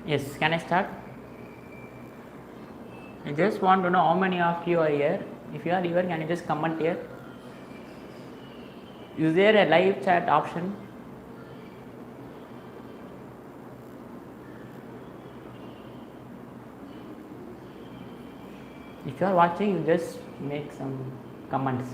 Yes, can I start? I just want to know how many of you are here. If you are here, can you just comment here? Is there a live chat option? If you are watching, you just make some comments.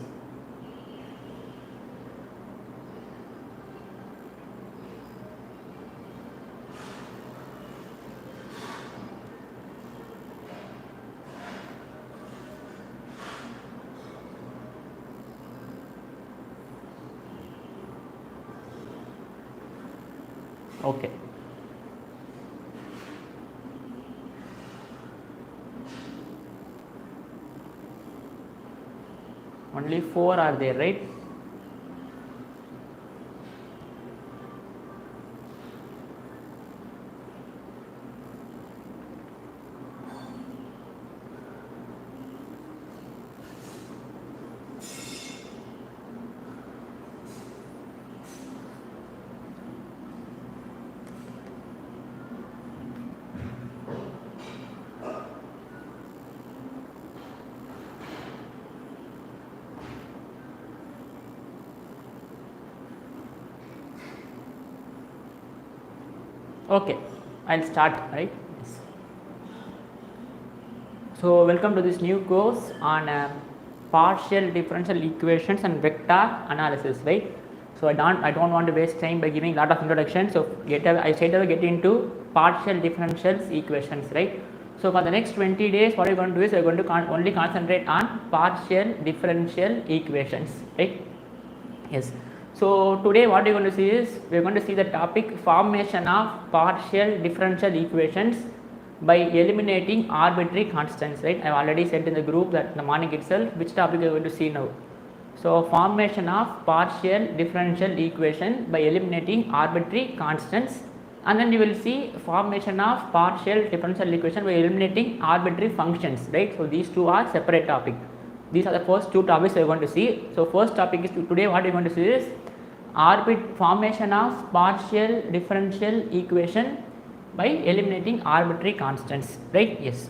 Okay. Only 4 are there, right? Okay, I'll start, right? Yes. So welcome to this new course on partial differential equations and vector analysis, right? So I don't want to waste time by giving a lot of introduction. So I straight away get into partial differential equations, right? So for the next 20 days, what we're going to do is we're going to only concentrate on partial differential equations, right? Yes. So today what we're going to see is we're going to see the topic formation of partial differential equations by eliminating arbitrary constants, right? I've already said in the group that in the morning itself which topic we're going to see now. So formation of partial differential equation by eliminating arbitrary constants, and then you will see formation of partial differential equation by eliminating arbitrary functions, right? So these two are separate topic. These are the first two topics we are going to see. So first topic is today what we are going to see is formation of partial differential equation by eliminating arbitrary constants, right? Yes.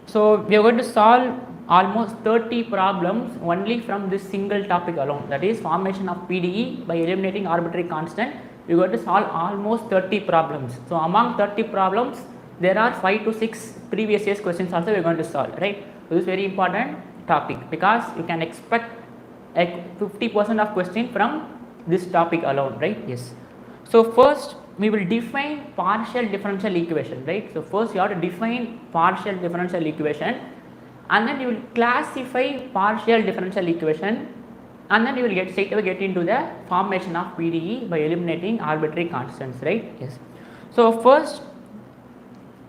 So we are going to solve almost 30 problems only from this single topic alone, that is formation of PDE by eliminating arbitrary constant. We are going to solve almost 30 problems. So among 30 problems there are 5 to 6 previous years questions also we are going to solve, right? So this is very important topic because you can expect like 50% of question from this topic alone, right? Yes. So first we will define partial differential equation, right? So first you have to define partial differential equation, and then you will classify partial differential equation, and then you will straight away get into the formation of PDE by eliminating arbitrary constants, right? Yes. So first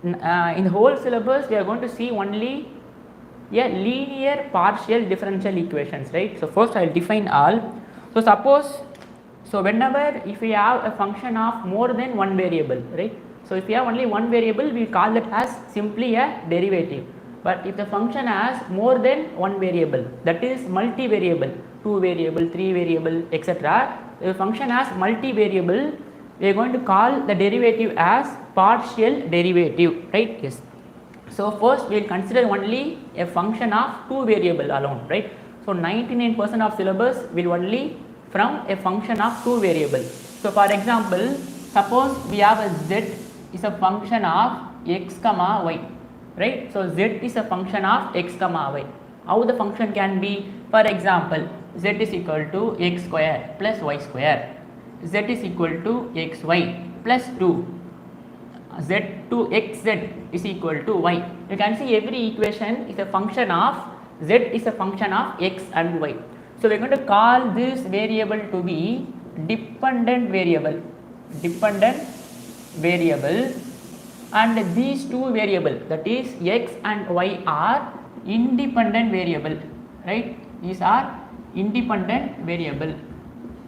in the whole syllabus we are going to see only linear partial differential equations, right? So first I will define all. So suppose, so whenever if we have a function of more than one variable, right? So if we have only one variable, we call that as simply a derivative. But if the function has more than one variable, that is multivariable, 2 variable, 3 variable, etc. If the function has multivariable, we are going to call the derivative as partial derivative, right? Yes. So first we will consider only a function of 2 variable alone, right? So 99% of syllabus will only from a function of 2 variables. So for example, suppose we have a z is a function of x comma y, right? So z is a function of x comma y. How the function can be? For example, z is equal to x square plus y square, z is equal to xy plus 2, z to xz is equal to y. You can see every equation is a function of z is a function of x and y. So we are going to call this variable to be dependent variable, and these two variables, that is x and y, are independent variable, right? These are independent variable.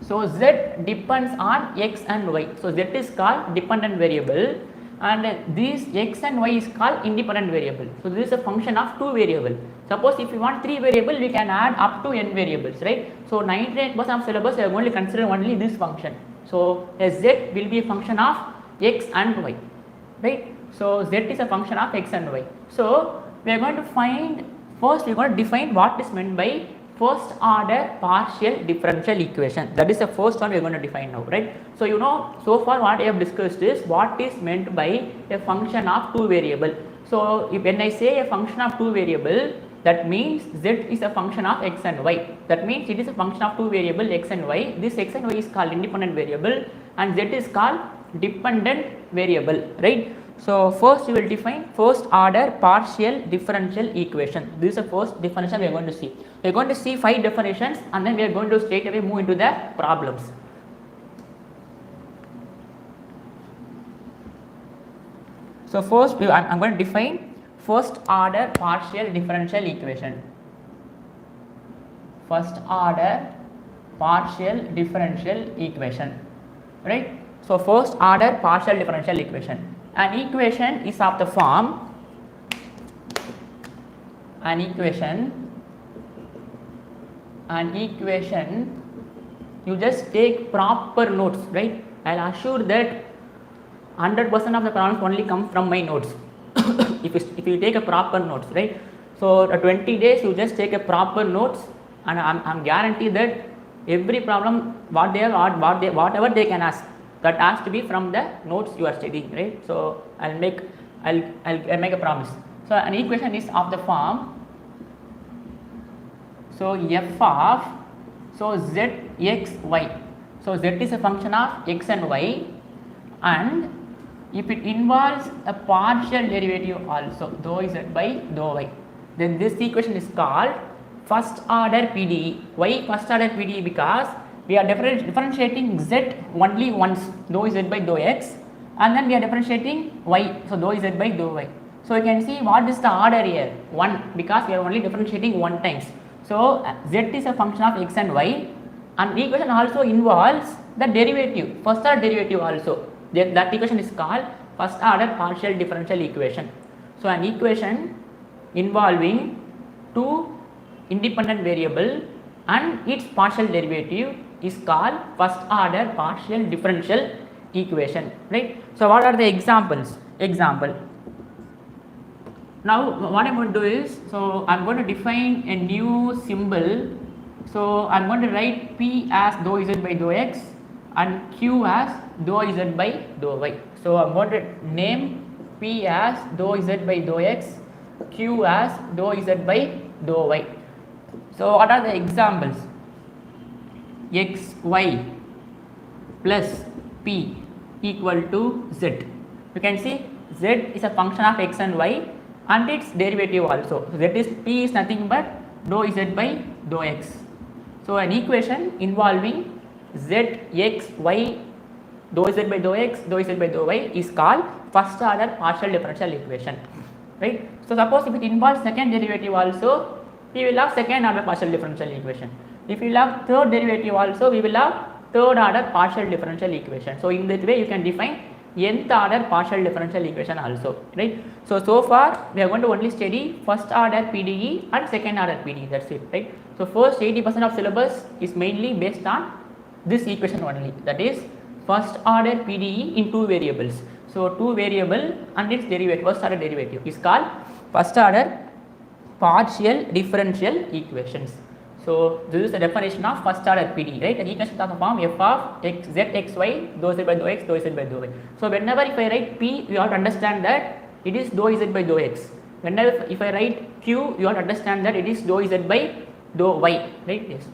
So z depends on x and y. So z is called dependent variable, and this x and y is called independent variable. So this is a function of 2 variable. Suppose if you want 3 variable, we can add up to n variables, right? So 99% of syllabus we are going to consider only this function. So a z will be a function of x and y, right? So z is a function of x and y. So we are going to find, first we are going to define what is meant by first order partial differential equation. That is the first one we are going to define now, right? So you know, so far what I have discussed is what is meant by a function of two variable. So if when I say a function of two variable, that means z is a function of x and y. That means it is a function of two variable x and y. This x and y is called independent variable and z is called dependent variable, right? So first we will define first order partial differential equation. This is the first definition we are going to see. We are going to see 5 definitions and then we are going to straight away move into the problems. So first I am going to define first order partial differential equation. First order partial differential equation, right? So first order partial differential equation. An equation is of the form, an equation, you just take proper notes, right? I will assure that 100% of the problems only come from my notes. if you take a proper notes, right? So 20 days you just take a proper notes and I'm guaranteed that every problem whatever they can ask, that has to be from the notes you are studying, right? So I'll make a promise. So an equation is of the form, so f of, so z x y, so z is a function of x and y, and if it involves a partial derivative also, dou z by dou y, then this equation is called first order PDE. Why first order PDE? Because we are differentiating z only once, dou z by dou x, and then we are differentiating y, so dou z by dou y. So you can see what is the order here, 1, because we are only differentiating one times. So z is a function of x and y, and equation also involves the derivative, first order derivative also. That equation is called first order partial differential equation. So an equation involving two independent variable and its partial derivative is called first order partial differential equation, right? So what are the examples? Example. Now what I am going to do is, so I am going to define a new symbol. So I am going to write P as dou z by dou x and Q as dou z by dou y. So I am going to name P as dou z by dou x, Q as dou z by dou y. So what are the examples? X, y plus P equal to z. You can see z is a function of x and y and its derivative also. So that is P is nothing but dou z by dou x. So an equation involving z, x, y, dou z by dou x, dou z by dou y is called first order partial differential equation, right? So suppose if it involves second derivative also, we will have second order partial differential equation. If we will have third derivative also, we will have third order partial differential equation. So in that way you can define nth order partial differential equation also, right? So far we are going to only study first order PDE and second order PDE, that's it, right? So first 80% of syllabus is mainly based on this equation only, that is first order PDE in two variables. So two variable and its derivative, first order derivative is called first order partial differential equations. So this is the definition of first order PDE, right? An equation of the form f of x, z, x, y, dou z by dou x, dou z by dou y. So whenever if I write P, you have to understand that it is dou z by dou x. Whenever if I write Q, you have to understand that it is dou z by dou y, right? Yes.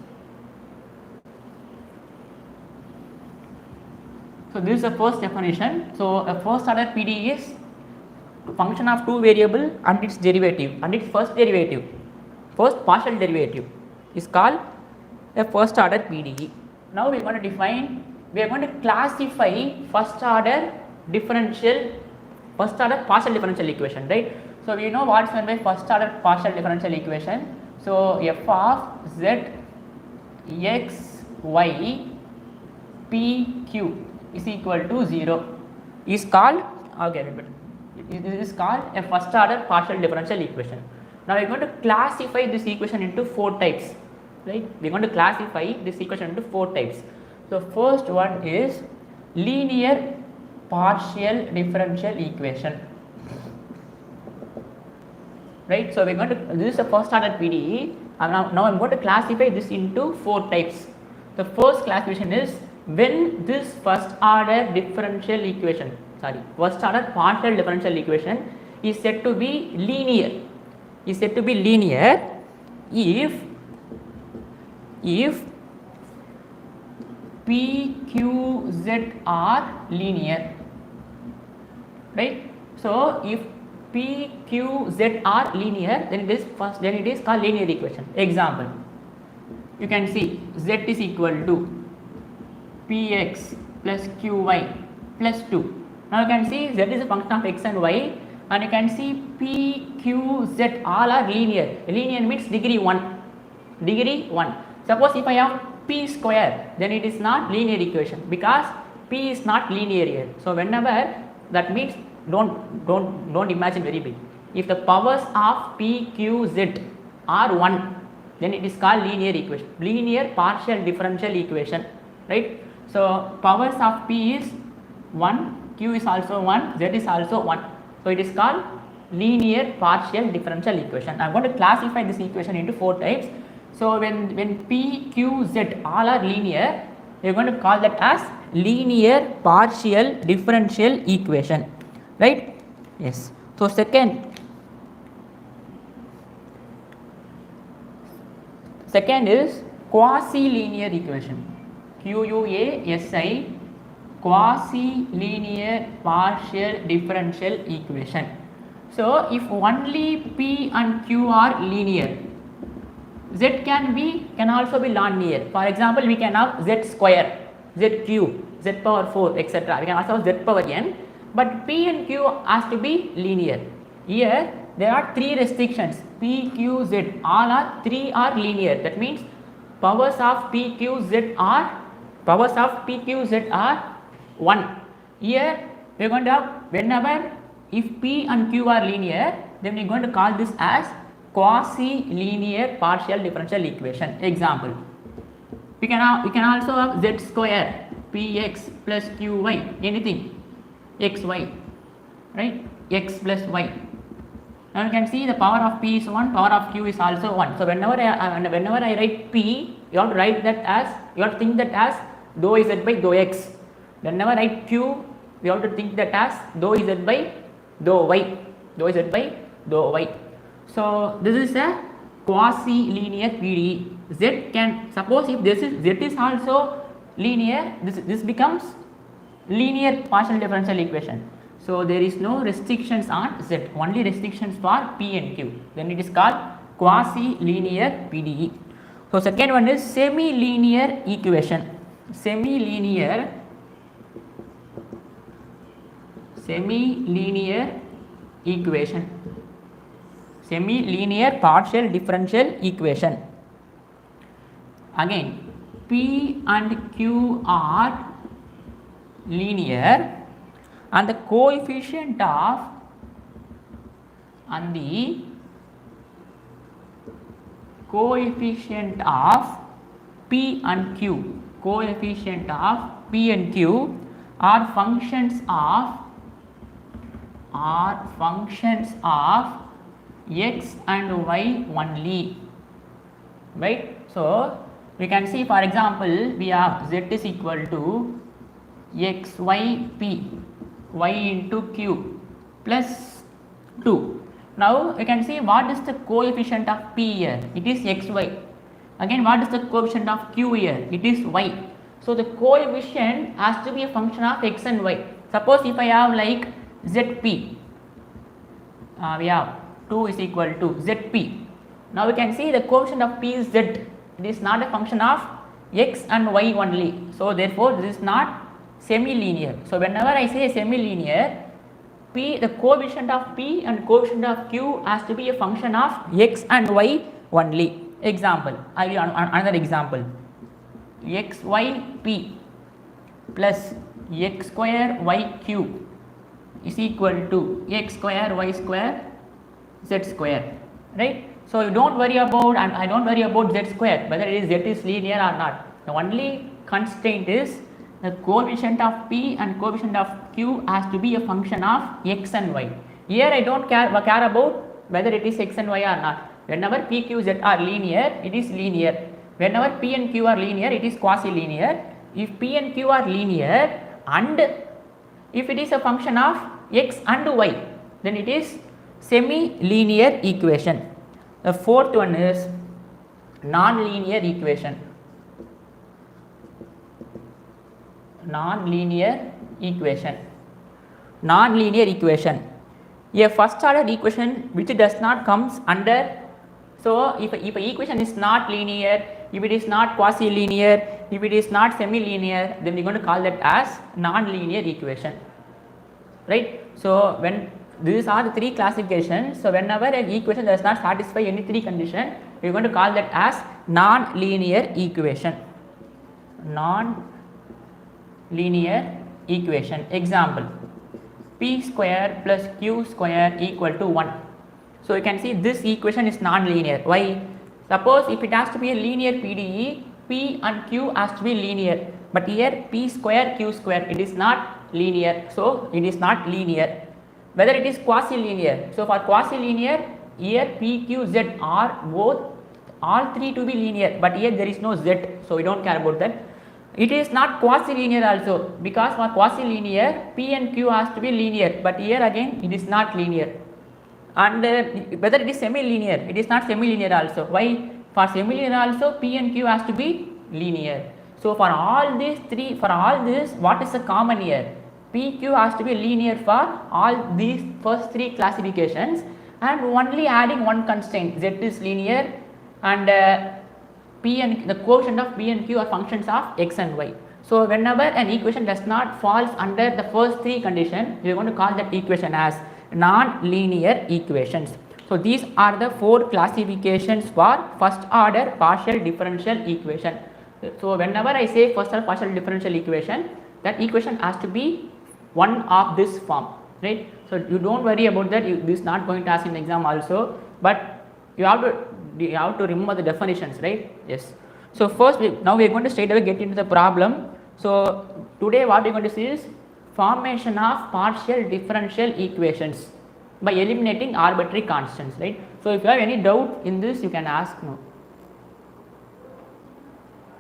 So this is the first definition. So a first order PDE is function of two variable and its derivative, and its first derivative, first partial derivative is called a first order PDE. Now we are going to define, we are going to classify first order partial differential equation, right? So we know what is meant by first order partial differential equation. So f of z, x, y, p, q is equal to 0 is called, this is called a first order partial differential equation. Now we are going to classify this equation into 4 types, right? We are going to classify this equation into 4 types. So first one is linear partial differential equation. right? So we're going to, this is the first order PDE. Now I'm going to classify this into 4 types. The first classification is when this first order differential equation, first order partial differential equation is said to be linear. Is said to be linear if P, Q, Z are linear, right? So if P, Q, Z are linear, then it is called linear equation. Example, you can see Z is equal to Px plus Qy plus 2. Now you can see Z is a function of x and y, and you can see P, Q, Z all are linear. Linear means degree 1. Degree 1. Suppose if I have P square, then it is not linear equation because P is not linear here. So whenever, that means don't imagine very big. If the powers of P, Q, Z are 1, then it is called linear equation, linear partial differential equation, right? So powers of P is 1, Q is also 1, Z is also 1. So it is called linear partial differential equation. I am going to classify this equation into 4 types. So when P, Q, Z all are linear, we are going to call that as linear partial differential equation, right? Yes. So second is quasi-linear equation. QUASI, quasi-linear partial differential equation. So if only P and Q are linear, Z can also be non-linear. For example, we can have Z square, Z cube, Z power 4, etc. We can also have Z power n, but P and Q has to be linear. Here there are 3 restrictions. P, Q, Z all 3 are linear. That means powers of P, Q, Z are 1. Here we are going to have, whenever if P and Q are linear, then we are going to call this as quasi-linear partial differential equation. Example, we can also have Z square Px plus Qy, anything, xy, right, x plus y. Now you can see the power of P is 1, power of Q is also 1. So whenever I write P, you have to write that as, you have to think that as dou Z by dou x. Whenever I write Q, we have to think that as dou Z by dou y, dou Z by dou y. So this is a quasi-linear PDE. Z can, suppose if Z is also linear, this becomes linear partial differential equation. So there is no restrictions on Z, only restrictions for P and Q. Then it is called quasi-linear PDE. So second one is semi-linear equation. Semi-linear equation. Semi-linear partial differential equation. Again, P and Q are linear, and the coefficient of P and Q, are functions of x and y only, right? So we can see, for example, we have Z is equal to xyp, y into q plus 2. Now you can see what is the coefficient of P here, it is xy. Again, what is the coefficient of Q here, it is y. So the coefficient has to be a function of x and y. Suppose if I have like Zp, we have 2 is equal to Zp. Now we can see the coefficient of P is Z. It is not a function of x and y only. So therefore this is not semi-linear. So whenever I say semi-linear, P, the coefficient of P and coefficient of Q has to be a function of x and y only. Example, I will another example, xyp plus x square yq is equal to x square y square z square, right? So you don't worry about, and I don't worry about z square, whether it is z is linear or not. The only constraint is the coefficient of P and coefficient of Q has to be a function of x and y. Here I don't care about whether it is x and y or not. Whenever p, q, z are linear, it is linear. Whenever p and q are linear, it is quasi-linear. If p and q are linear and if it is a function of x and y, then it is semi-linear equation. The fourth one is non-linear equation. Non-linear equation. Non-linear equation. A first order equation which does not comes under, so if an equation is not linear, if it is not quasi-linear, if it is not semi-linear, then we are going to call that as non-linear equation, right? So when these are the three classifications, so whenever an equation does not satisfy any three conditions, we are going to call that as non-linear equation. Non-linear equation. Example, p square plus q square equal to 1. So you can see this equation is non-linear. Why? Suppose if it has to be a linear PDE, p and q has to be linear, but here p square q square, it is not linear, so it is not linear. Whether it is quasi-linear, so for quasi-linear, here p, q, z are both, all three to be linear, but here there is no z, so we don't care about that. It is not quasi-linear also, because for quasi-linear, p and q has to be linear, but here again it is not linear. And whether it is semi-linear, it is not semi-linear also. Why? For semi-linear also, p and q has to be linear. So for all these three, for all this, what is the common here? P, Q has to be linear for all these first three classifications, and only adding one constraint, z is linear, and p and the quotient of p and q are functions of x and y. So whenever an equation does not falls under the first three conditions, we are going to call that equation as non-linear equations. So these are the four classifications for first order partial differential equation. So whenever I say first order partial differential equation, that equation has to be one of this form, right? So you don't worry about that, this is not going to ask in the exam also, but you have to remember the definitions, right? Yes. So first now we are going to straight away get into the problem. So today what we are going to see is formation of partial differential equations by eliminating arbitrary constants, right? So if you have any doubt in this, you can ask now.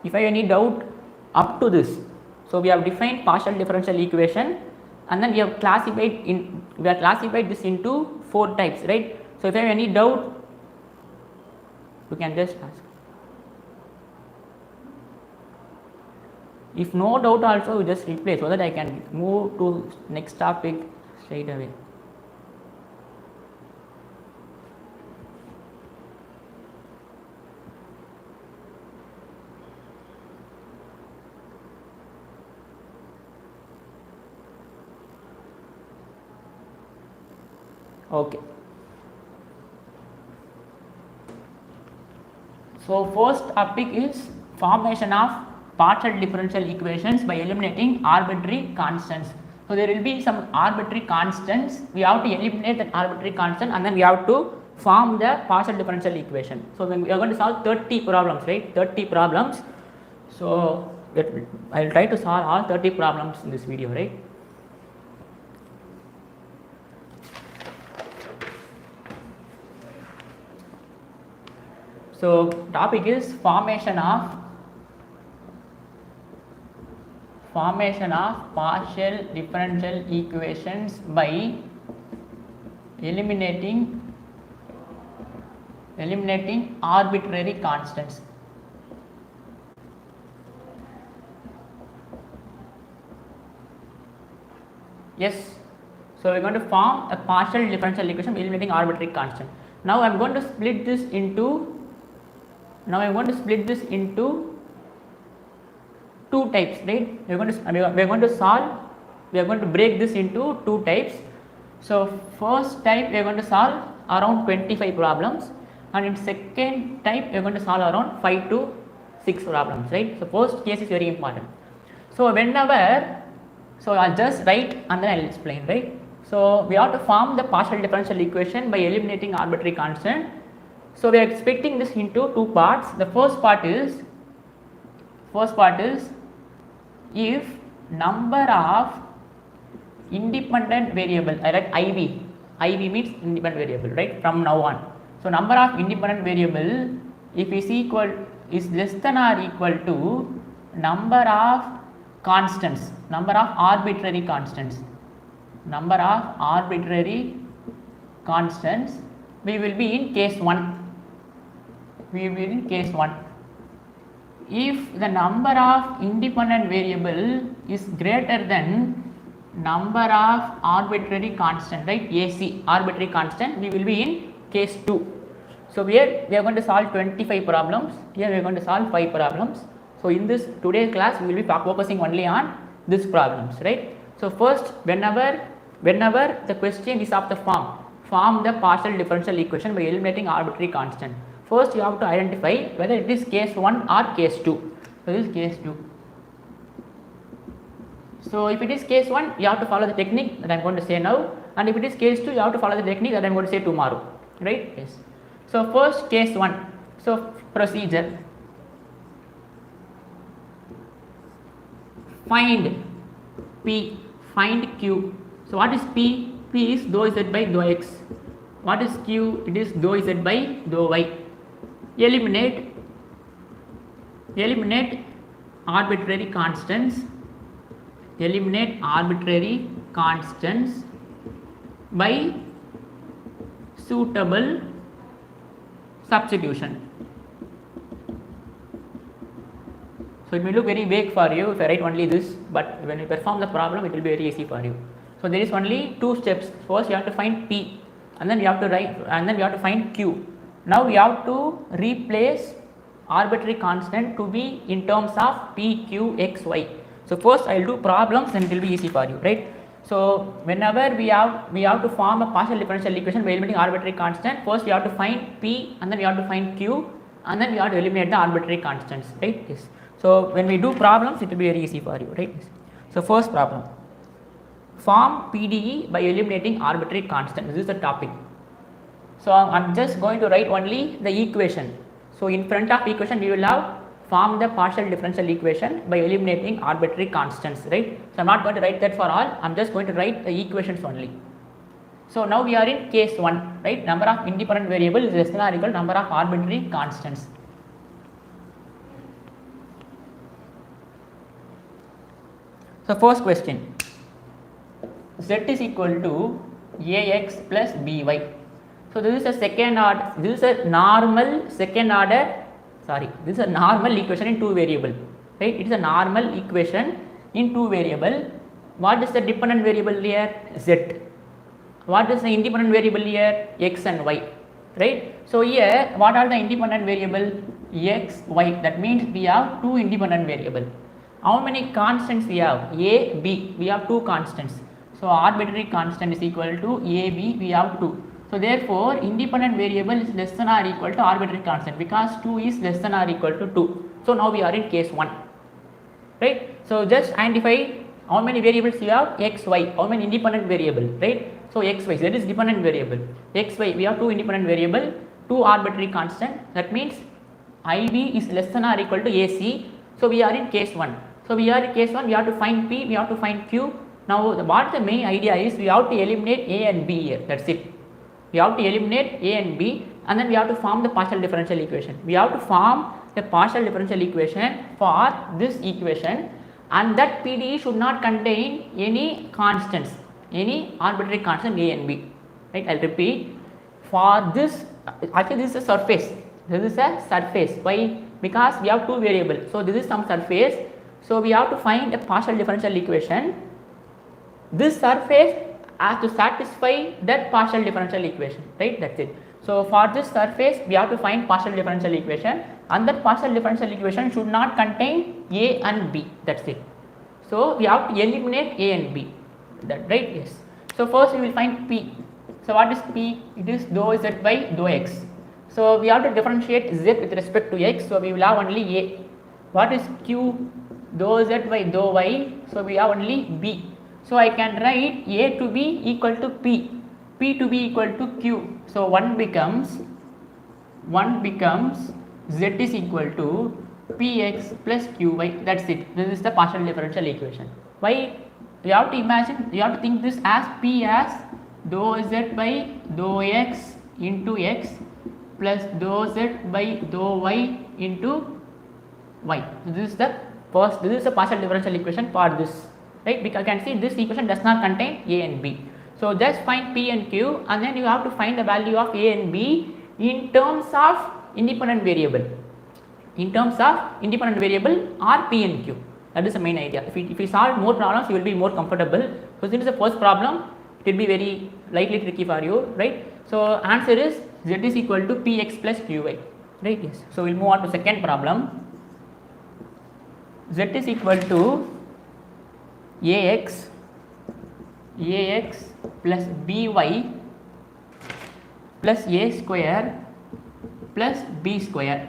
If I have any doubt up to this, so we have defined partial differential equation, and then we have classified this into four types, right? So if you have any doubt, you can just ask. If no doubt also, you just replace so that I can move to next topic straight away. Okay. So first topic is formation of partial differential equations by eliminating arbitrary constants. So there will be some arbitrary constants, we have to eliminate that arbitrary constant, and then we have to form the partial differential equation. So when we are going to solve 30 problems, right? 30 problems. So I will try to solve all 30 problems in this video, right? So topic is formation of partial differential equations by eliminating arbitrary constants. Yes. So we are going to form a partial differential equation by eliminating arbitrary constant. Now I am going to split this into two types, right? We are going to break this into two types. So first type we are going to solve around 25 problems, and in second type we are going to solve around 5 to 6 problems, right? So first case is very important. So so I'll just write and then I'll explain, right? So we have to form the partial differential equation by eliminating arbitrary constant. So we are expecting this into two parts. The first part is if number of independent variable, I write IV IV means independent variable, right, from now on. So number of independent variable if is less than or equal to number of constants, number of arbitrary constants, we will be in case 1. If the number of independent variable is greater than number of arbitrary constant, right, AC, arbitrary constant, we will be in case 2. So here we are going to solve 25 problems, here we are going to solve 5 problems. So in this today's class we will be focusing only on these problems, right. So first, whenever the question is of the form the partial differential equation by eliminating arbitrary constant, first you have to identify whether it is case 1 or case 2. So this is case 2. So if it is case 1, you have to follow the technique that I am going to say now, and if it is case 2, you have to follow the technique that I am going to say tomorrow, right. Yes. So first case 1, so procedure, find P, find Q. So what is P? P is dou Z by dou X. What is Q? It is dou Z by dou Y. Eliminate arbitrary constants, by suitable substitution. So it may look very vague for you if I write only this, but when you perform the problem it will be very easy for you. So there is only 2 steps. First you have to find P, and then you have to find Q. Now we have to replace arbitrary constant to be in terms of P, Q, X, Y. So first I will do problems and it will be easy for you, right. So whenever we have to form a partial differential equation by eliminating arbitrary constant, first we have to find P, and then we have to find Q, and then we have to eliminate the arbitrary constants, right. Yes. So when we do problems it will be very easy for you, right. Yes. So first problem, form PDE by eliminating arbitrary constant. This is the topic. So I am just going to write only the equation. So in front of equation we will have form the partial differential equation by eliminating arbitrary constants, right. So I am not going to write that for all, I am just going to write the equations only. So now we are in case 1, right, number of independent variables is less than or equal to number of arbitrary constants. So first question, Z is equal to AX plus BY. So this is a normal equation in 2 variable, right. It is a normal equation in 2 variable. What is the dependent variable here? Z. What is the independent variable here? X and Y, right. So here what are the independent variable? X, Y. That means we have 2 independent variable. How many constants we have? A, B. We have 2 constants. So arbitrary constant is equal to A, B. We have 2. So therefore independent variable is less than or equal to arbitrary constant, because 2 is less than or equal to 2. So now we are in case 1, right. So just identify how many variables you have? X, Y. How many independent variable, right. So X, Y, that is dependent variable. X, Y, we have 2 independent variable, 2 arbitrary constant. That means IB is less than or equal to AC. So we are in case 1. So we are in case 1, we have to find P, we have to find Q. Now what the main idea is, we have to eliminate A and B here, that's it. We have to eliminate A and B, and then we have to form the partial differential equation. We have to form the partial differential equation for this equation, and that PDE should not contain any constants, any arbitrary constant A and B, right. I will repeat, for this, actually this is a surface, why? Because we have 2 variables, so this is some surface, so we have to find a partial differential equation. This surface has to satisfy that partial differential equation, right, that's it. So for this surface we have to find partial differential equation, and that partial differential equation should not contain A and B, that's it. So we have to eliminate A and B, that, right. Yes. So first we will find P. So what is P? It is dou Z by dou X. So we have to differentiate Z with respect to X, so we will have only A. What is Q? Dou Z by dou Y, so we have only B. So I can write A to be equal to P, P to be equal to Q. So 1 becomes Z is equal to Px plus Qy, that's it. This is the partial differential equation. Why? You have to imagine, you have to think this as P as dou z by dou x into x plus dou z by dou y into y. So this is the first, this is the partial differential equation for this, right? Because you can see this equation does not contain a and b. So just find p and q, and then you have to find the value of a and b in terms of independent variable. In terms of independent variable or p and q. That is the main idea. If you solve more problems, you will be more comfortable. So this is the first problem. It will be very likely tricky for you, right? So answer is z is equal to px plus qy, right? Yes. So we'll move on to second problem. Z is equal to ax plus by plus a square plus b square.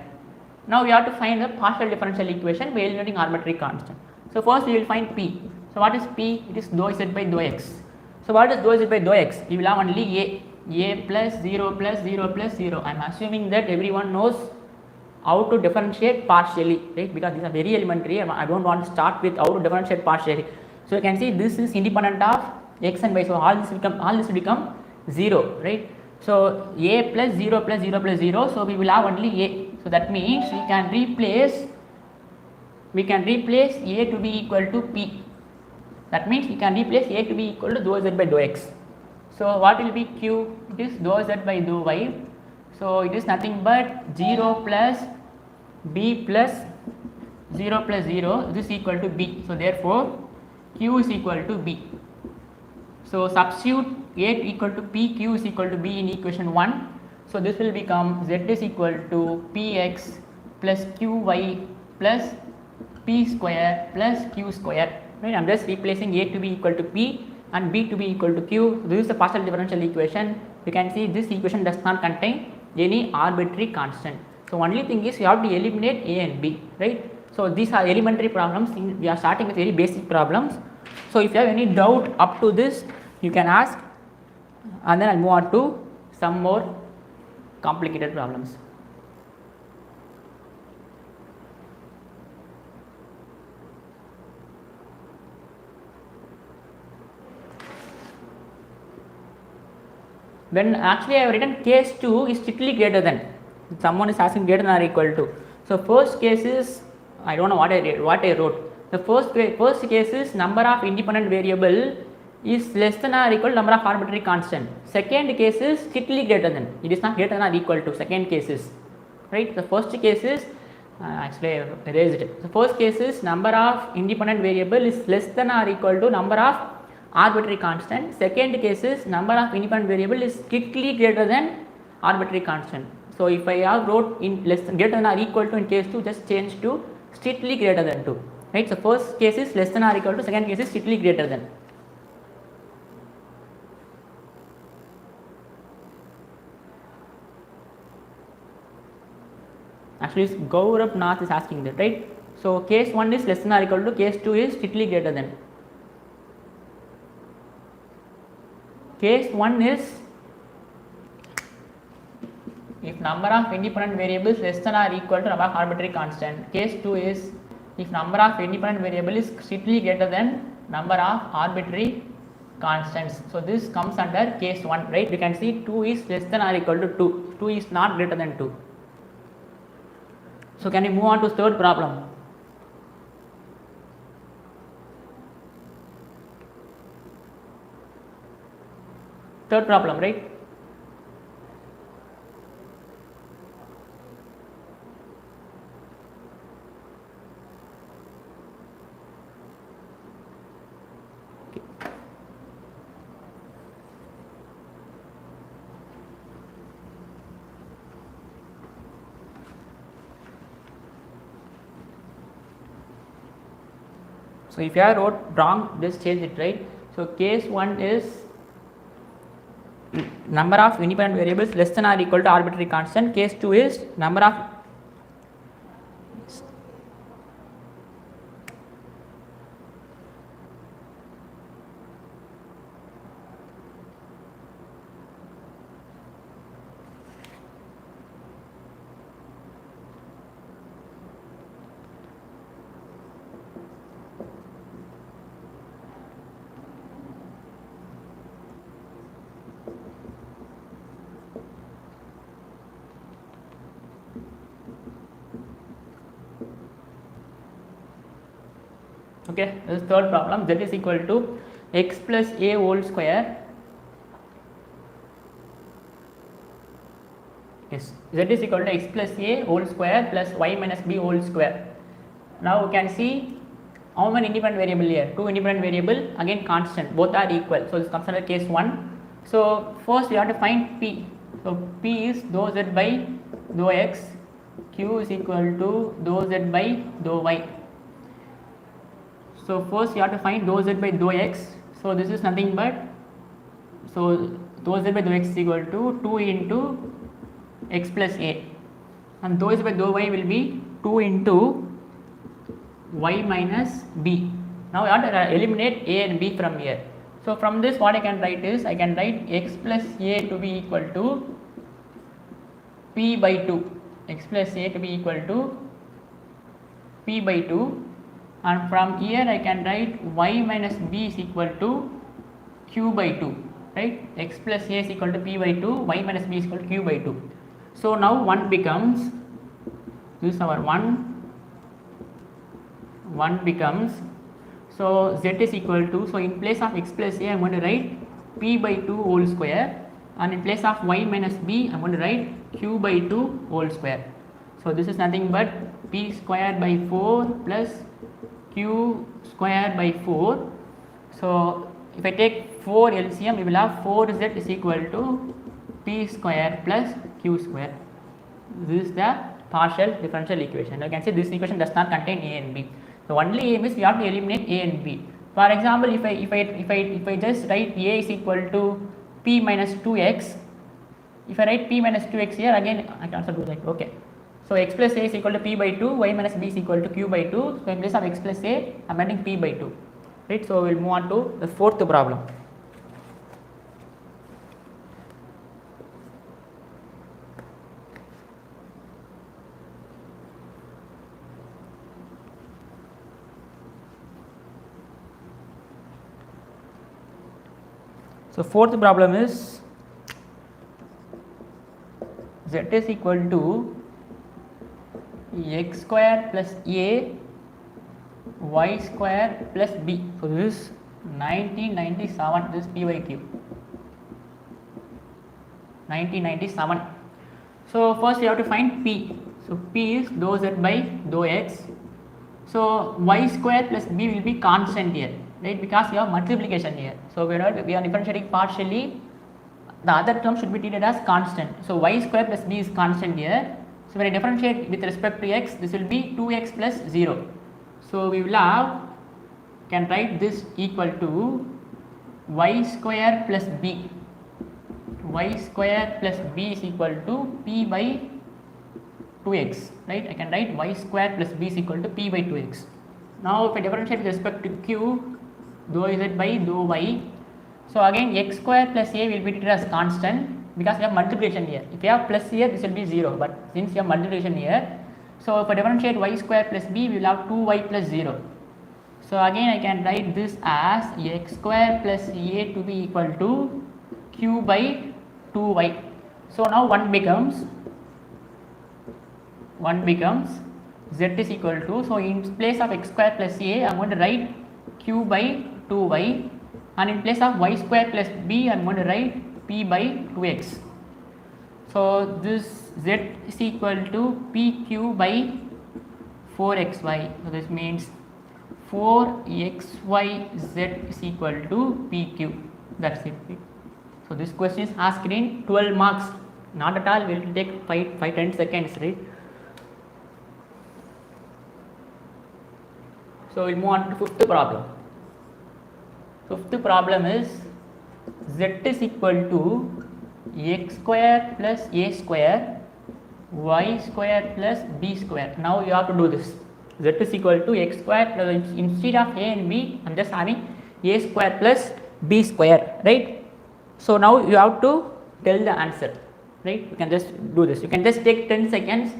Now we have to find the partial differential equation by eliminating arbitrary constant. So first we will find p. So what is p? It is dou z by dou x. So what is dou z by dou x? We will have only a plus 0 plus 0 plus 0. I am assuming that everyone knows how to differentiate partially, right? Because these are very elementary. I don't want to start with how to differentiate partially. So you can see this is independent of x and y. So all this will become 0, right? So a plus 0 plus 0 plus 0. So we will have only a. So that means we can replace a to be equal to p. That means we can replace a to be equal to dou z by dou x. So what will be q? It is dou z by dou y. So it is nothing but 0 plus b plus 0 plus 0. This is equal to b. So therefore q is equal to b. So substitute a equal to p, q is equal to b in equation 1. So this will become z is equal to px plus qy plus p square plus q square. Right? I am just replacing a to be equal to p and b to be equal to q. This is the partial differential equation. You can see this equation does not contain any arbitrary constant. So only thing is you have to eliminate a and b, right? So these are elementary problems. We are starting with very basic problems. So if you have any doubt up to this, you can ask, and then I'll move on to some more complicated problems. When actually I have written case 2 is strictly greater than, someone is asking greater than or equal to. So first case is, I don't know what I wrote. The first case is number of independent variable is less than or equal to number of arbitrary constant. Second case is strictly greater than, it is not greater than or equal to. Second case is, right? The first case is actually I erased it. The first case is number of independent variable is less than or equal to number of arbitrary constant. Second case is number of independent variable is strictly greater than arbitrary constant. So if I have wrote in less than, greater than or equal to in case 2, just change to strictly greater than 2, right? So first case is less than or equal to, second case is strictly greater than. Actually Gaurav Nath is asking that, right? So case 1 is less than or equal to, case 2 is strictly greater than. Case 1 is if number of independent variables less than or equal to number of arbitrary constant. Case 2 is if number of independent variable is strictly greater than number of arbitrary constants. So this comes under case 1, right? We can see 2 is less than or equal to 2. 2 is not greater than 2. So can we move on to third problem? Third problem, right? So if I wrote wrong, just change it, right? So case 1 is number of independent variables less than or equal to arbitrary constant. Case 2 is number of Okay, this is third problem. Z is equal to x plus a whole square. Yes, z is equal to x plus a whole square plus y minus b whole square. Now we can see how many independent variable here? 2 independent variable, again constant, both are equal. So this comes under case 1. So first we have to find p. So p is dou z by dou x, q is equal to dou z by dou y. So first you have to find dou z by dou x. So this is nothing but, so dou z by dou x is equal to 2 into x plus a, and dou z by dou y will be 2 into y minus b. Now we have to eliminate a and b from here. So from this what I can write is, I can write x plus a to be equal to p by 2, x plus a to be equal to p by 2, and from here I can write y minus b is equal to q by 2, right? X plus a is equal to p by 2, y minus b is equal to q by 2. So now 1 becomes, this is our 1 becomes, so z is equal to, so in place of x plus a I am going to write p by 2 whole square, and in place of y minus b I am going to write q by 2 whole square. So this is nothing but p square by 4 plus q square by 4. So if I take 4 LCM, we will have 4z is equal to p square plus q square. This is the partial differential equation. You can see this equation does not contain a and b. The only aim is we have to eliminate a and b. For example, if I just write a is equal to p minus 2x, if I write p minus 2x here, again I can also do that. Okay. So x plus a is equal to p by 2, y minus b is equal to q by 2. So in place of x plus a, I am writing p by 2. Right. So we will move on to the fourth problem. So fourth problem is z is equal to x square plus a y square plus b. So this is 1997, this is p by q, 1997. So first you have to find p. So p is dou z by dou x. So y square plus b will be constant here, right, because we have multiplication here. So we are differentiating partially, the other term should be treated as constant. So y square plus b is constant here. So when I differentiate with respect to x, this will be 2x plus 0. So we will have, can write this equal to y square plus b. Y square plus b is equal to p by 2x, right? I can write y square plus b is equal to p by 2x. Now if I differentiate with respect to q, dou z by dou y. So again x square plus a will be treated as constant because we have multiplication here. If you have plus here, this will be 0, but since you have multiplication here, so if I differentiate y square plus b, we will have 2y plus 0. So again I can write this as x square plus a to be equal to q by 2y. So now 1 becomes z is equal to, so in place of x square plus a I am going to write q by 2y, and in place of y square plus b I am going to write p by 2x. So this z is equal to pq by 4xy. So this means 4xyz is equal to pq. That's it. So this question is asked in 12 marks. Not at all, we will take 5-10 seconds, right? So we will move on to fifth problem. Fifth problem is z is equal to x square plus a square y square plus b square. Now you have to do this. Z is equal to x square plus, instead of a and b I am just having a square plus b square, right? So now you have to tell the answer, right? You can just do this. You can just take 10 seconds.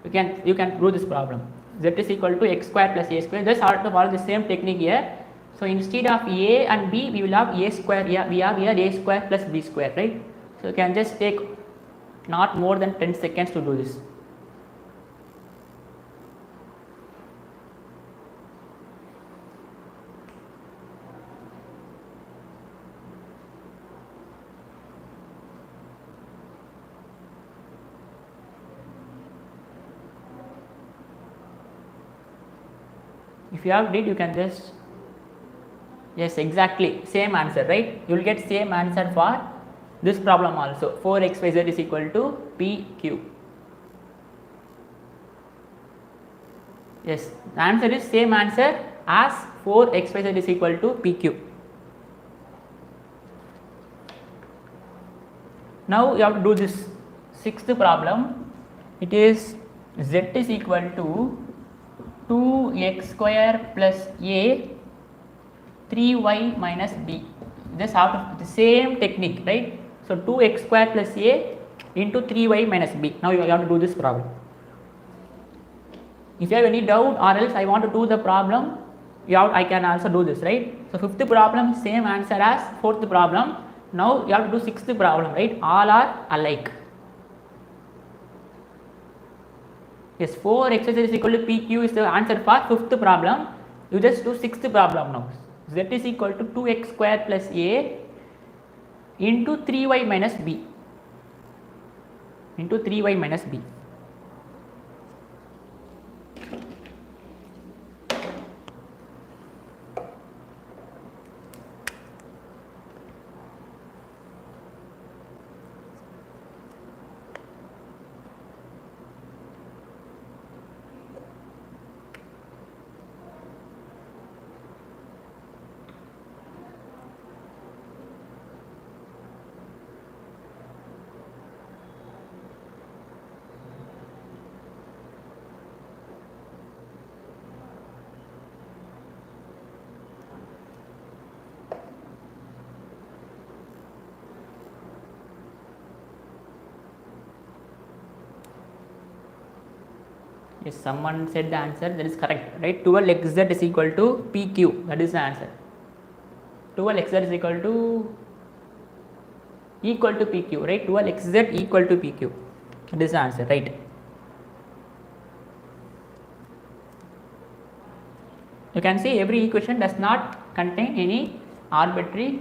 You can do this problem. Z is equal to x square plus a square. Just have to follow the same technique here. So instead of a and b, we will have a square. Yeah, we have here a square plus b square, right? So you can just take not more than 10 seconds to do this. if you have did, you can just, yes, exactly same answer, right? You will get same answer for this problem also. 4xyz is equal to pq. Yes, the answer is same answer as 4xyz is equal to pq. Now you have to do this sixth problem. It is z is equal to 2x square plus a 3y minus b. Just after the same technique, right? So 2x square plus a into 3y minus b. Now you have to do this problem. If you have any doubt or else I want to do the problem, I can also do this, right? So fifth problem same answer as fourth problem. Now you have to do sixth problem, right? All are alike. Yes, 4x is equal to pq is the answer for fifth problem. You just do sixth problem now. Z is equal to 2x square plus a into 3y minus b. Into 3y minus b. Yes, someone said the answer, that is correct, right? 12xz is equal to pq, that is the answer. 12xz is equal to pq, right? 12xz equal to pq, that is the answer, right? You can see every equation does not contain any arbitrary.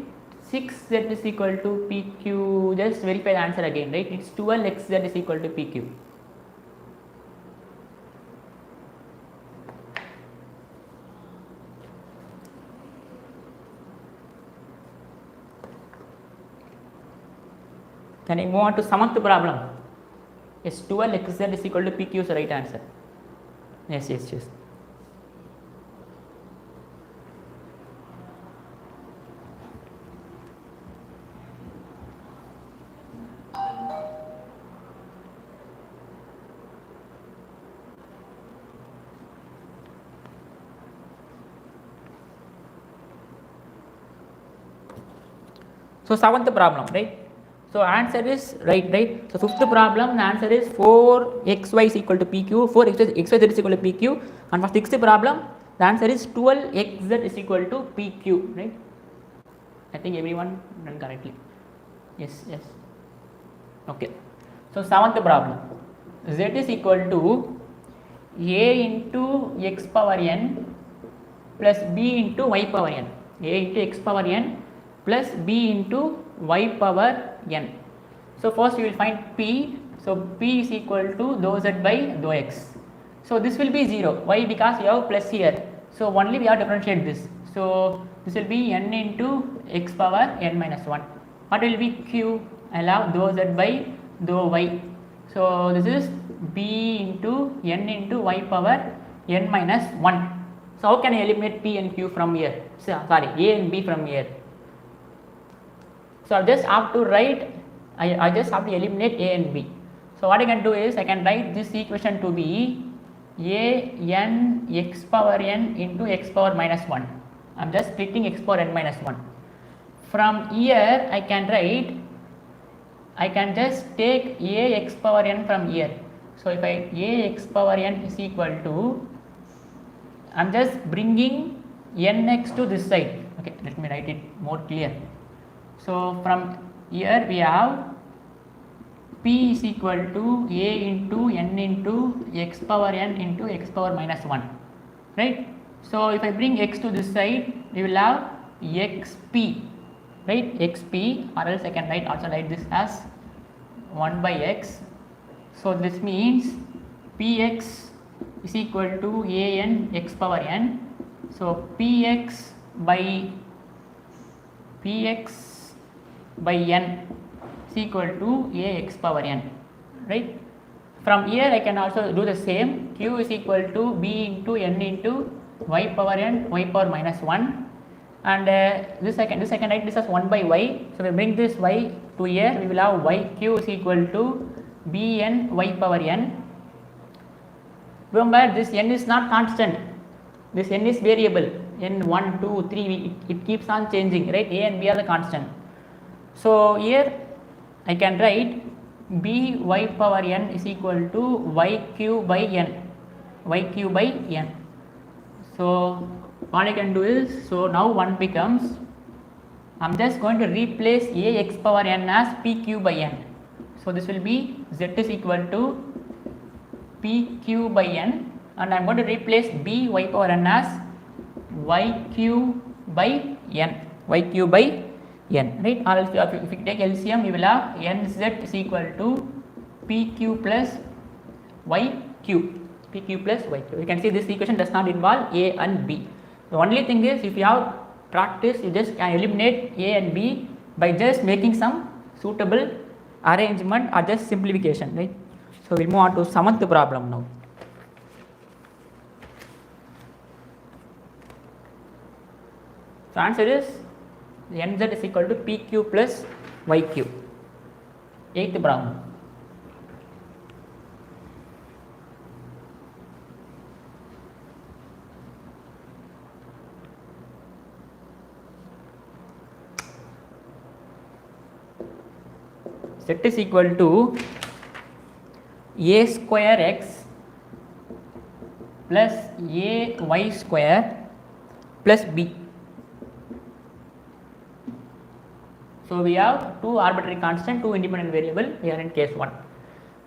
6z is equal to pq, just verify the answer again, right? It's 12xz is equal to pq. Can I move on to seventh problem? Yes, 12xz is equal to pq is the right answer. Yes. So seventh problem, right? So answer is right. So fifth problem, the answer is 4xy is equal to pq, 4xyz is equal to pq, and for sixth problem, the answer is 12xz is equal to pq, right? I think everyone done correctly. Yes. Okay. So seventh problem, z is equal to a into x power n plus b into y power n. A into x power n plus b into y power n. So first we will find p. So p is equal to dou z by dou x. So this will be 0. Why? Because we have plus here. So only we have to differentiate this. So this will be n into x power n minus 1. What will be q? I will have dou z by dou y. So this is b into n into y power n minus 1. So how can I eliminate p and q from here? Sorry, a and b from here. So I just have to write, I just have to eliminate a and b. So what I can do is I can write this equation to be a n x power n into x power minus 1. I am just splitting x power n minus 1. From here I can write, I can just take a x power n from here. So if a x power n is equal to, I am just bringing nx to this side. Okay, let me write it more clear. So from here we have p is equal to a into n into x power n into x power minus 1, right? So if I bring x to this side, we will have xp, right? xp, or else I can also write this as 1 by x. So this means px is equal to a n x power n So px by n is equal to ax power n, right? From here I can also do the same. Q is equal to b into n into y power n, y power minus 1, and this I can write this as 1 by y. So we bring this y to here, we will have y q is equal to bn y power n. Remember, this n is not constant, this n is variable, n 1, 2, 3, it keeps on changing, right? A and b are the constant. So here I can write b y power n is equal to yq by n, yq by n. So what I can do is, so now one becomes, I am just going to replace ax power n as pq by n. So this will be z is equal to pq by n, and I am going to replace b y power n as yq by n, yq by n, right? Or if you take LCM, you will have nz is equal to pq plus yq, pq plus yq. You can see this equation does not involve a and b. The only thing is, if you have practice, you just can eliminate a and b by just making some suitable arrangement or just simplification, right? So we will move on to 7th problem now. So answer is nz is equal to pq plus yq. 8th problem. Z is equal to a square x plus a y square plus b. So we have two arbitrary constant, two independent variable. We are in case 1.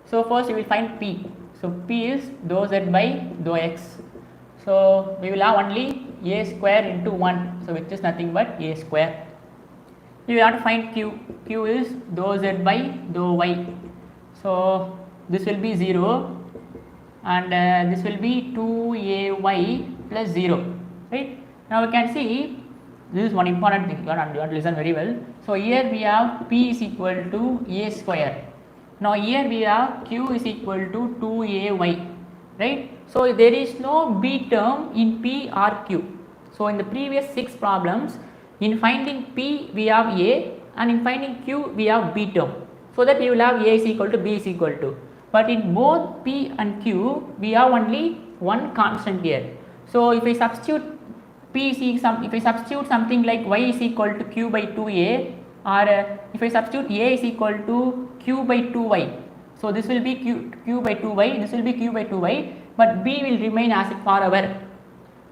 So first we will find p. So p is dou z by dou x. So we will have only a square into 1. So which is nothing but a square. We will have to find q. Q is dou z by dou y. So this will be 0, and this will be 2ay plus 0, right? Now we can see, this is one important thing, you have to listen very well. So here we have p is equal to a square. Now here we have q is equal to 2ay, right? So there is no b term in p or q. So in the previous 6 problems, in finding p we have a, and in finding q we have b term. So that we will have a is equal to b is equal to. But in both p and q we have only one constant here. So if I substitute if I substitute something like y is equal to q by 2a, or if I substitute a is equal to q by 2y, so this will be q by 2y, this will be q by 2y, but b will remain as it forever,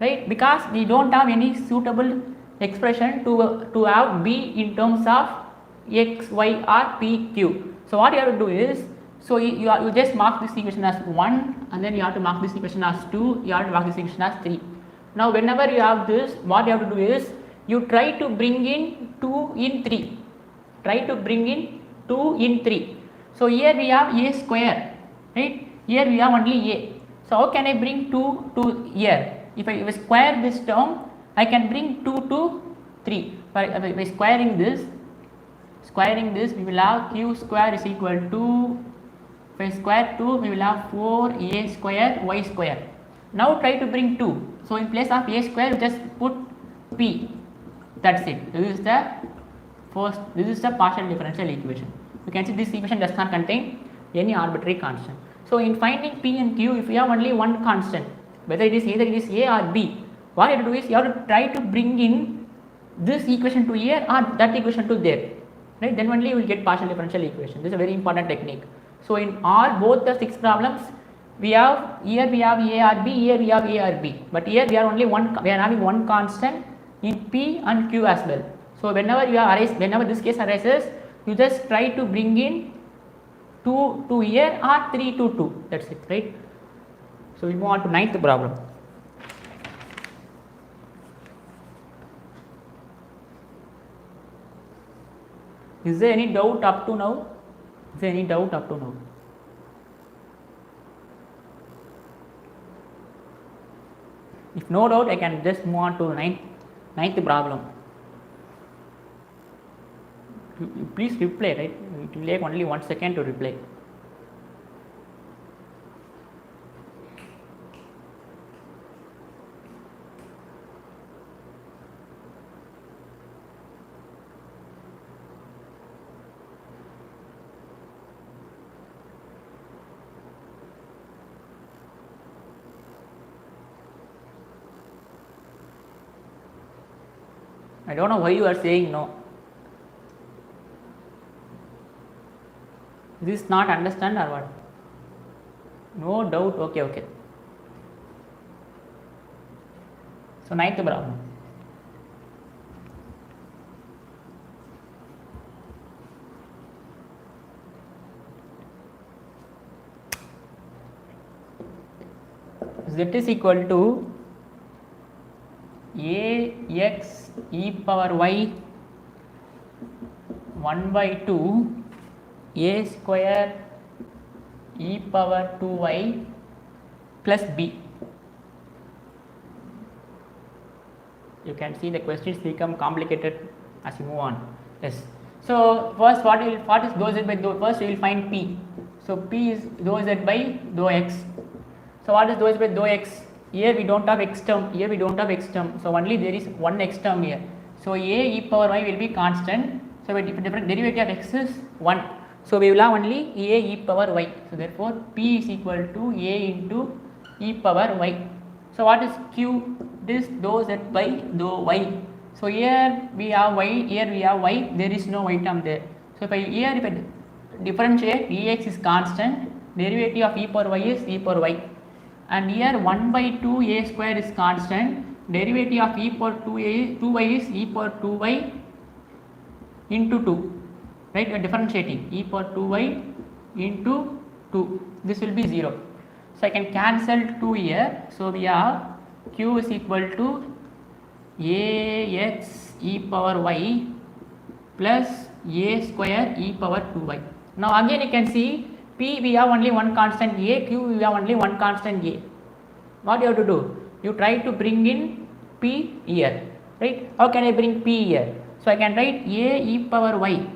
right? Because we don't have any suitable expression to have b in terms of x, y or p, q. So what you have to do is, so you just mark this equation as 1, and then you have to mark this equation as 2, you have to mark this equation as 3. Now whenever you have this, what you have to do is, you try to bring in 2 in 3, try to bring in 2 in 3. So here we have a square, right? Here we have only a. So how can I bring 2 to here? If I square this term, I can bring 2 to 3. By squaring this, we will have q square is equal to, if I square 2, we will have 4a square y square. Now try to bring 2. So in place of a square, you just put p. That's it. This is the partial differential equation. You can see this equation does not contain any arbitrary constant. So in finding p and q, if you have only one constant, whether it is either a or b, what you have to do is, you have to try to bring in this equation to here or that equation to there, right? Then only you will get partial differential equation. This is a very important technique. So in both the 6 problems, here we have a or b, here we have a or b, but here we are having one constant in p and q as well. So whenever this case arises, you just try to bring in 2 to here or 3 to 2. That's it, right? So we move on to 9th problem. Is there any doubt up to now? Is there any doubt up to now? If no doubt, I can just move on to ninth problem. Please reply, right? It will take only 1 second to reply. I don't know why you are saying no. Is this not understand or what? No doubt. Okay. So ninth problem. Z is equal to ax e power y 1 by 2 a square e power 2y plus b. You can see the questions become complicated as you move on. Yes. So first, what is dou z by dou? First we will find p. So p is dou z by dou x. So what is dou z by dou x? Here we don't have x term. Here we don't have x term. So only there is one x term here. So a e power y will be constant. So different derivative of x is 1. So we will have only a e power y. So therefore p is equal to a into e power y. So what is q? This dou z by dou y. So here we have y, here we have y, there is no y term there. So if I differentiate, dx is constant, derivative of e power y is e power y. And here 1 by 2 a square is constant, derivative of e power 2y is e power 2y into 2. Right, we are differentiating e power 2y into 2. This will be 0. So I can cancel 2 here. So we have q is equal to ax e power y plus a square e power 2y. Now again you can see p we have only one constant a, q we have only one constant a. What you have to do? You try to bring in p here, right? How can I bring p here? So I can write a e power y.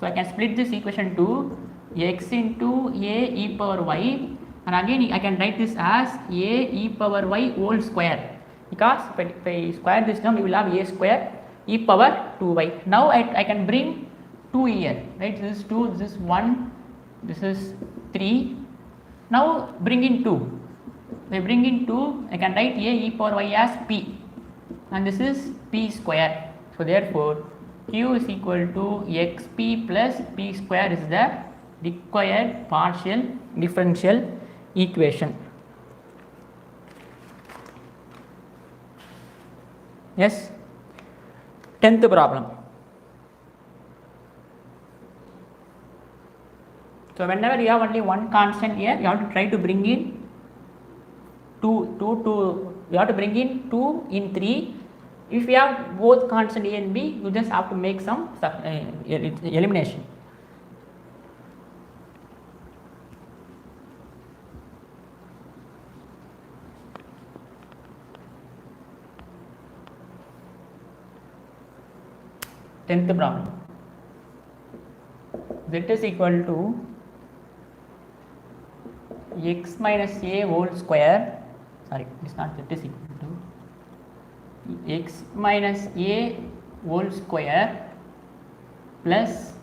So I can split this equation to x into a e power y, and again I can write this as a e power y whole square, because if I square this term we will have a square e power 2y. Now I can bring 2 here, right? This is 2, this is 1, this is 3. Now bring in 2. By bringing 2, I can write a e power y as p, and this is p square. So therefore q is equal to xp plus p square is the required partial differential equation. Yes. 10th problem. So whenever you have only one constant here, you have to try to bring in 2. You have to bring in 2 in 3. If you have both constant a and b, you just have to make some elimination. Tenth problem. Z is equal to x minus a whole square. Sorry, it is not z is equal to x minus a whole square plus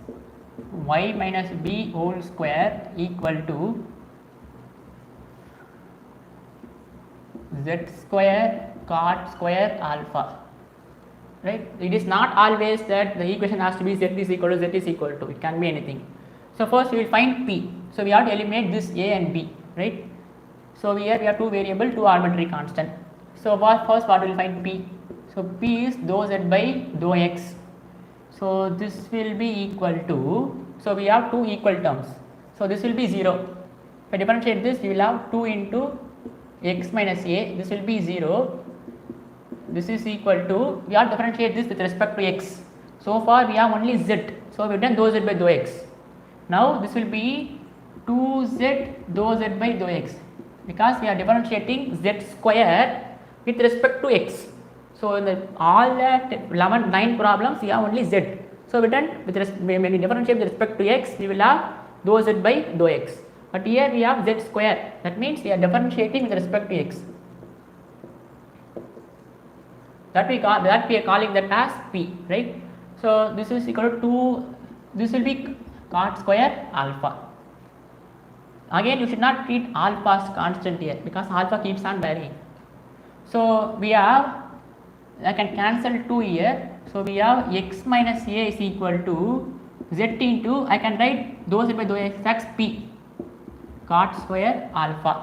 y minus b whole square equal to z square cot square alpha. Right? It is not always that the equation has to be z is equal to z is equal to, it can be anything. So first we will find p. So we have to eliminate this a and b, right? So here we have two variable, two arbitrary constant. So first what we will find p. So p is dou z by dou x. So this will be equal to, so we have two equal terms. So this will be 0. If I differentiate this, we will have 2 into x minus a, this will be 0. This is equal to, we have to differentiate this with respect to x. So far we have only z. So we have done dou z by dou x. Now this will be 2z dou z by dou x. because we are differentiating z square with respect to x. So in all the 9 problems we have only z. So when we differentiate with respect to x, we will have dou z by dou x. But here we have z square. That means we are differentiating with respect to x. That we are calling that as p, right? So this is equal to this will be cot square alpha. Again, you should not treat alpha as constant here because alpha keeps on varying. So we have, I can cancel 2 here. So we have x minus a is equal to z into, I can write dou z by dou x as p cot square alpha,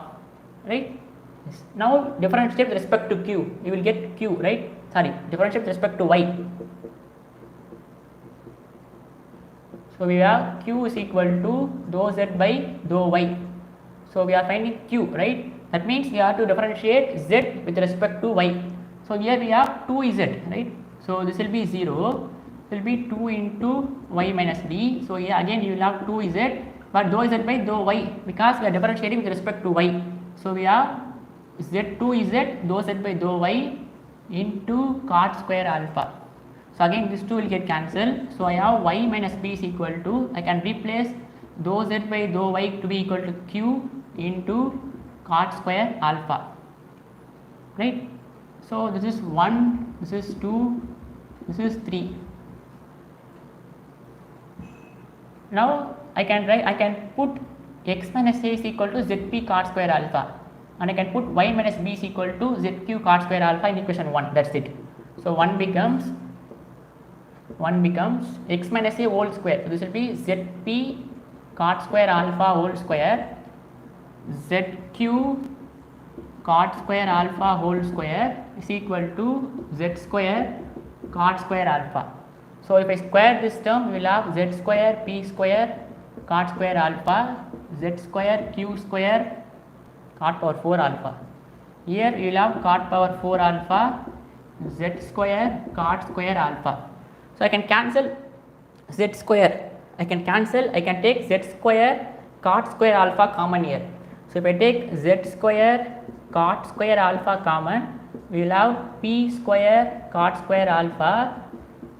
right? Yes. Now differentiate with respect to q, you will get q, right? Sorry, differentiate with respect to y. So we have q is equal to dou z by dou y. So we are finding q, right? That means we have to differentiate z with respect to y. So here we have 2z, right? So this will be 0, will be 2 into y minus d. So here again you will have 2z, but dou z by dou y because we are differentiating with respect to y. So we have z2z dou z by dou y into cot square alpha. So again this 2 will get cancelled. So I have y minus b is equal to, I can replace dou z by dou y to be equal to q into cot square alpha, right? So this is 1, this is 2, this is 3. Now I can put x minus a is equal to zp cot square alpha, and I can put y minus b is equal to zq cot square alpha in equation 1. That's it. So 1 becomes x minus a whole square. So this will be zp cot square alpha whole square, zq cot square alpha whole square is equal to z square cot square alpha. So if I square this term, we will have z square p square cot square alpha, z square q square cot power 4 alpha. Here we will have cot power 4 alpha, z square cot square alpha. So I can cancel z square. I can take z square cot square alpha common here. So if I take z square cot square alpha common, we will have p square cot square alpha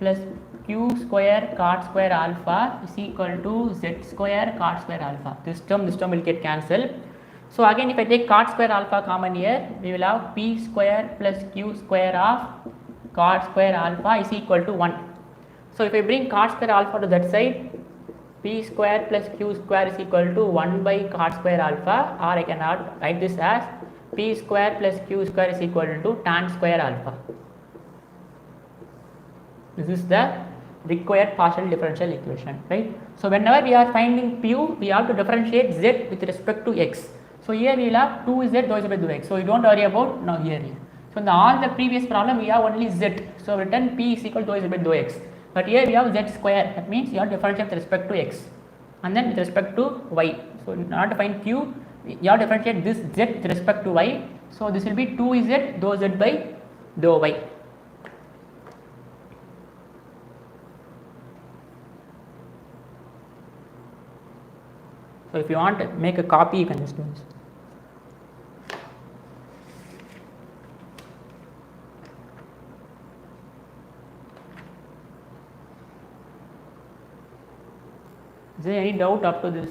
plus q square cot square alpha is equal to z square cot square alpha. This term will get cancelled. So again if I take cot square alpha common here, we will have p square plus q square of cot square alpha is equal to 1. So if I bring cot square alpha to that side, p square plus q square is equal to 1 by cot square alpha, or I can write this as p square plus q square is equal to tan square alpha. This is the required partial differential equation, right? So whenever we are finding q, we have to differentiate z with respect to x. So here we will have 2z dou z by dou x. So you don't worry about now here. So in all the previous problem we have only z. So written p is equal to dou z by dou x. But here we have z square. That means you have to differentiate with respect to x, and then with respect to y. So in order to find q, you have to differentiate this z with respect to y. So this will be 2z dou z by dou y. So if you want to make a copy, you can just do this. Is there any doubt up to this?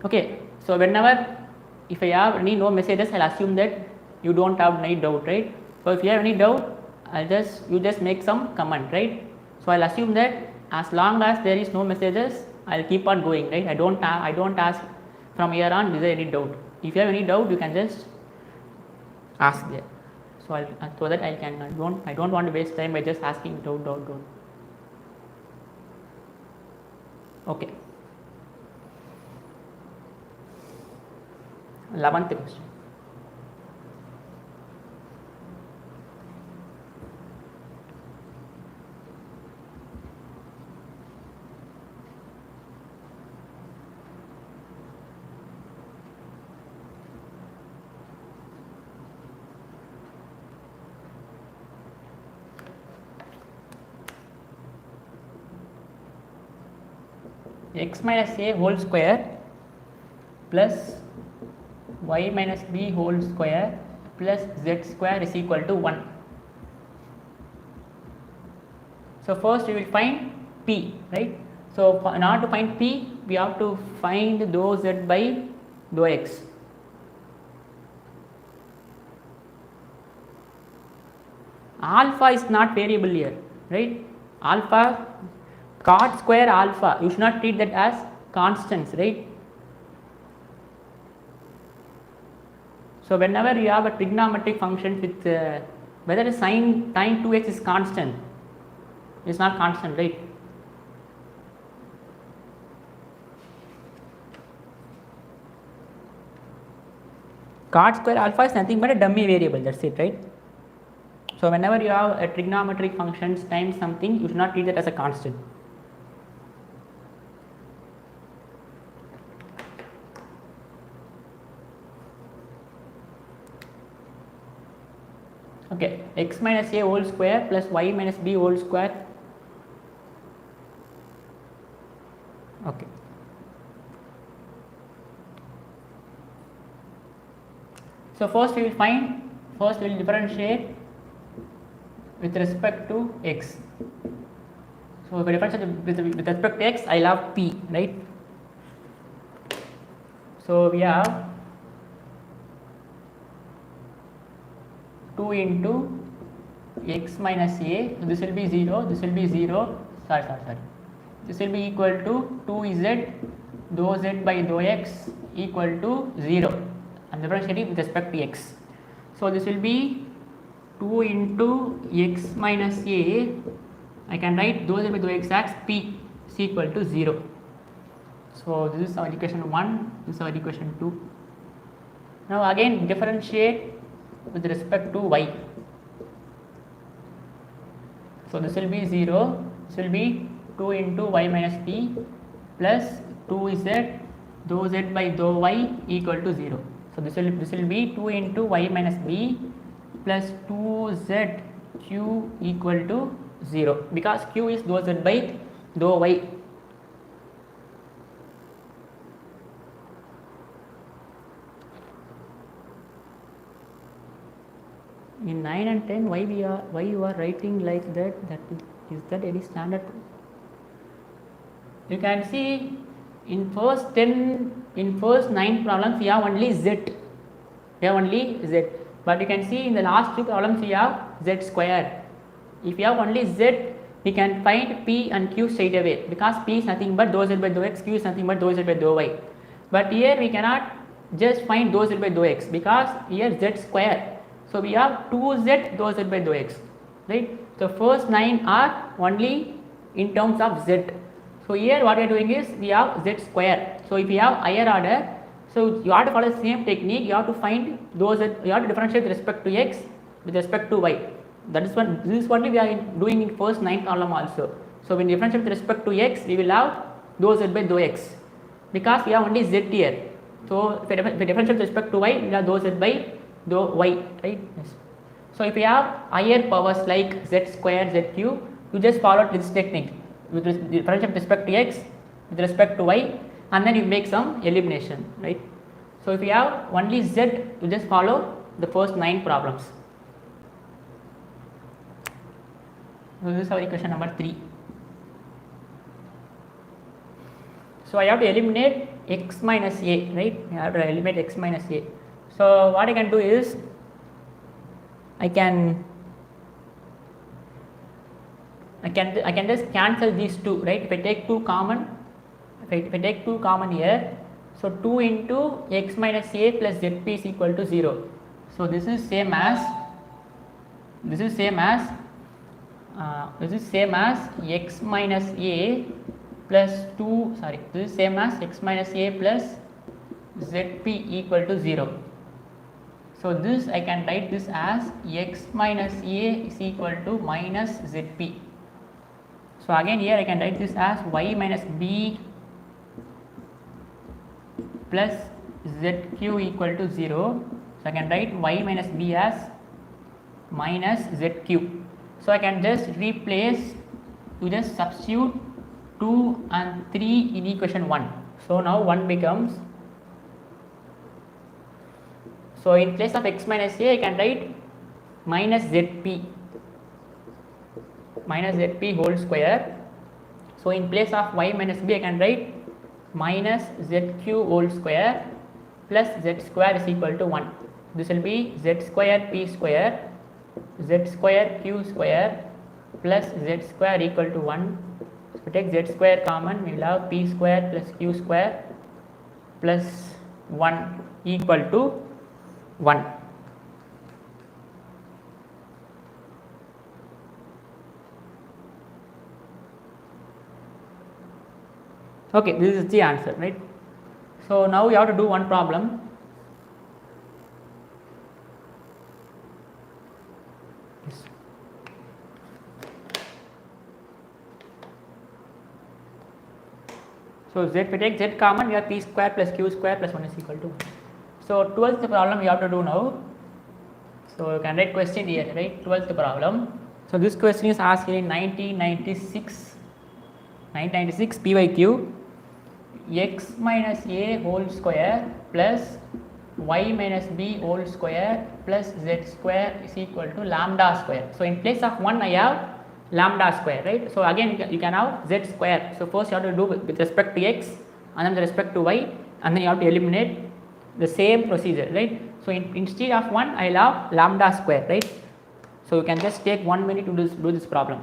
Okay, so whenever if I have any no messages, I'll assume that you don't have any doubt, right? So if you have any doubt, you just make some comment, right? So I'll assume that as long as there is no messages, I'll keep on going, right? I don't ask from here on, is there any doubt? If you have any doubt, you can just ask there. So so that I don't want to waste time by just asking doubt. Okay. 11th question. X minus a whole square plus y minus b whole square plus z square is equal to 1. So first we will find p, right? So in order to find p, we have to find dou z by dou x. Alpha is not variable here, right? Alpha, cot square alpha, you should not treat that as constants, right? So whenever you have a trigonometric function with whether the sin 2x is constant, it's not constant, right? Cot square alpha is nothing but a dummy variable, that's it, right? So whenever you have a trigonometric functions times something, you should not treat it as a constant. Okay, x minus a whole square plus y minus b whole square. Okay. So first we will differentiate with respect to x. So if I differentiate with respect to x, I will have p, right? So we have 2 into x minus a, so this will be 0, this will be 0, sorry, this will be equal to 2z dou z by dou x equal to 0. I am differentiating with respect to x. So this will be 2 into x minus a, I can write dou z by dou x as p is equal to 0. So this is our equation 1, this is our equation 2. Now again differentiate with respect to y. So this will be 0, this will be 2 into y minus p plus 2z dou z by dou y equal to 0. So this will be 2 into y minus b plus 2z q equal to 0, because q is dou z by dou y. In 9 and 10, why you are writing like that? Is that any standard? You can see in first 9 problems we have only z. But you can see in the last 2 problems we have z square. If you have only z, we can find p and q straight away, because p is nothing but dou z by dou x, q is nothing but dou z by dou y. But here we cannot just find dou z by dou x, because here z square. So we have 2z dou z by dou x, right? So first 9 are only in terms of z. So here what we are doing is we have z square. So if you have higher order, so you have to follow the same technique. You have to find those, you have to differentiate with respect to x with respect to y. This is what we are doing in first 9 column also. So when differentiate with respect to x, we will have dou z by dou x, because we have only z here. So if we differentiate with respect to y, we have dou z by dou y, right? Yes. So if you have higher powers like z square, z cube, you just follow this technique with differentiate with respect to x with respect to y, and then you make some elimination, right? So if you have only z, you just follow the first 9 problems. So this is our equation number 3. So I have to eliminate x minus a, right? I have to eliminate x minus a. So what I can do is I can just cancel these 2, right? If I take 2 common, if I take 2 common here, so 2 into x minus a plus zp is equal to 0. So this is same as x minus a plus 2, sorry, this is same as x minus a plus zp equal to 0. So this I can write this as x minus a is equal to minus zp. So again here I can write this as y minus b plus zq equal to 0. So I can write y minus b as minus zq. So I can just replace, you just substitute 2 and 3 in equation 1. So now 1 becomes So in place of x minus a, I can write minus zp whole square. So in place of y minus b, I can write minus zq whole square plus z square is equal to 1. This will be z square p square, z square q square plus z square equal to 1. So we take z square common, we will have p square plus q square plus 1 equal to 1. Okay, this is the answer, right? So now we have to do one problem. Yes. So z, we take z common, we have p square plus q square plus 1 is equal to 1. So 12th problem we have to do now. So you can write question here, right? 12th problem. So this question is asked in 1996 p by q. X minus a whole square plus y minus b whole square plus z square is equal to lambda square. So in place of 1 I have lambda square, right? So again you can have z square. So first you have to do with respect to x and then with respect to y, and then you have to eliminate the same procedure, right? So instead of 1 I will have lambda square, right? So you can just take 1 minute to do this problem.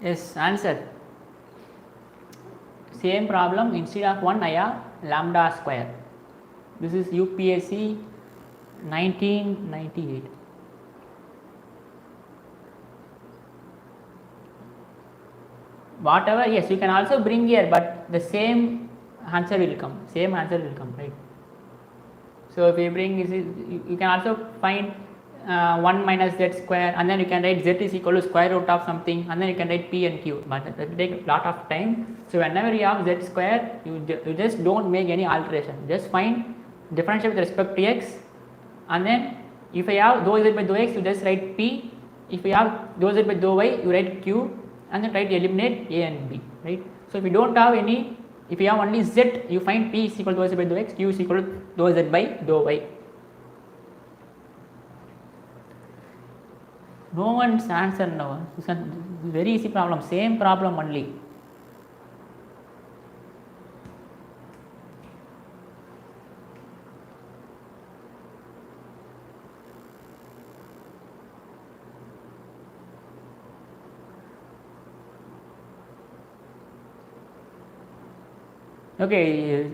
Yes, answer. Same problem, instead of 1 I have lambda square. This is UPSC 1998. Whatever, yes, you can also bring here, but the same answer will come, right? So if you bring, you can also find 1 minus z square, and then you can write z is equal to square root of something, and then you can write p and q, but that will take a lot of time. So whenever you have z square, you just don't make any alteration, just find differential with respect to x, and then if I have dou z by dou x, you just write p. If you have dou z by dou y, you write q, and then try to eliminate a and b, right? So if you don't have any, if you have only z, you find p is equal to dou z by dou x, q is equal to dou z by dou y. No one's answer now. This is a very easy problem, same problem only. Okay,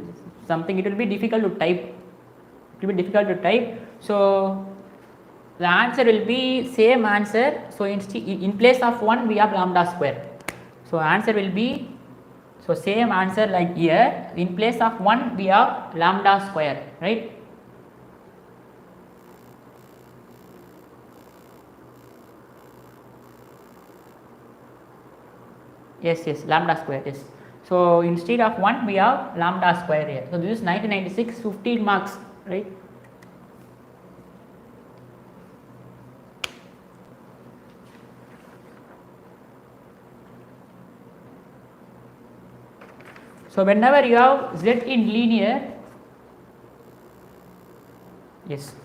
something, it will be difficult to type. So the answer will be same answer. So in place of 1 we have lambda square. So answer will be, so same answer like here, in place of 1 we have lambda square, right? Yes, lambda square, yes. So instead of 1 we have lambda square here. So this is 1996, 15 marks, right? So whenever you have z in linear, yes,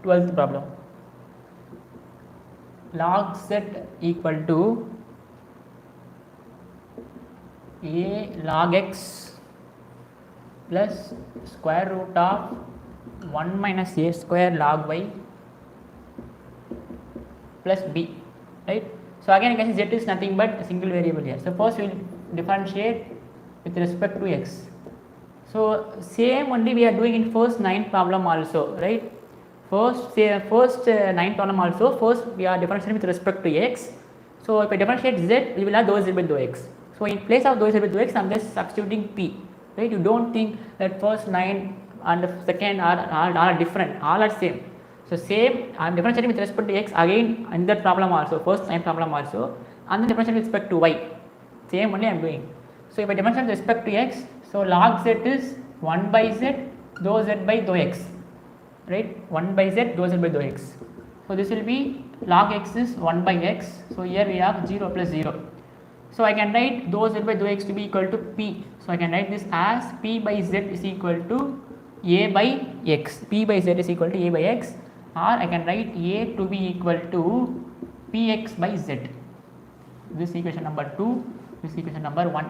12th problem. Log z equal to a log x plus square root of 1 minus a square log y plus b, right? So again you can see z is nothing but a single variable here. So first we will differentiate with respect to x. So same only we are doing in first 9th problem also, right? First 9th problem also, first we are differentiating with respect to x. So if I differentiate z, we will have dou z by dou x. So in place of dou z by dou x, I am just substituting p, right? You don't think that first 9 and the second are different, all are same. So same, I am differentiating with respect to x again in that problem also, first 9th problem also, and then differentiating with respect to y. Same only I am doing. So if I differentiate with respect to x, so log z is 1 by z dou z by dou x, right? 1 by z dou z by dou x. So this will be log x is 1 by x. So here we have 0 plus 0. So I can write dou z by dou x to be equal to p. So I can write this as p by z is equal to a by x. P by z is equal to a by x, or I can write a to be equal to px by z. This equation number 2, this equation number 1.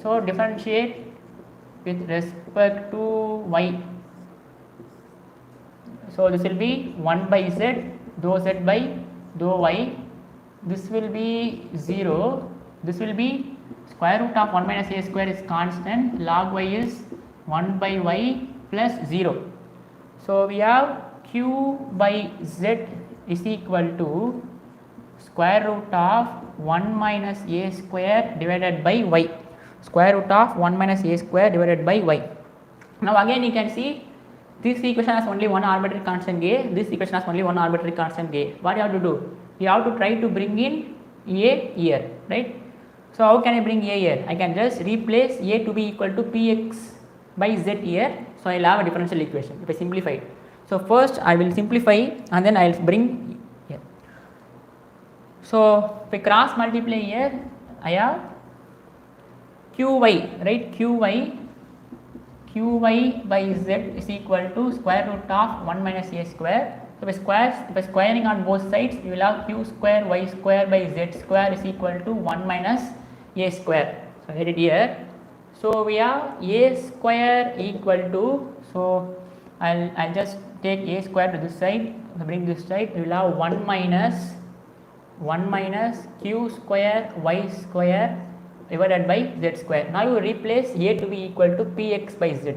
So differentiate with respect to y. So this will be 1 by z dou z by dou y. This will be 0. This will be square root of 1 minus a square is constant. Log y is 1 by y plus 0. So we have q by z is equal to square root of 1 minus a square divided by y. Square root of 1 minus a square divided by y. Now again you can see this equation has only one arbitrary constant a, this equation has only one arbitrary constant a. What you have to do? You have to try to bring in a here, right? So how can I bring a here? I can just replace a to be equal to px by z here. So I will have a differential equation if I simplify it. So first I will simplify and then I will bring here. So if I cross multiply here, I have qy, right? qy by z is equal to square root of 1 minus a square. So if I squaring on both sides, you will have q square y square by z square is equal to 1 minus a square. So I write it here. So we have a square equal to, so I'll just take a square to this side, bring this side, we will have 1 minus q square y square divided by z square. Now you replace a to be equal to px by z,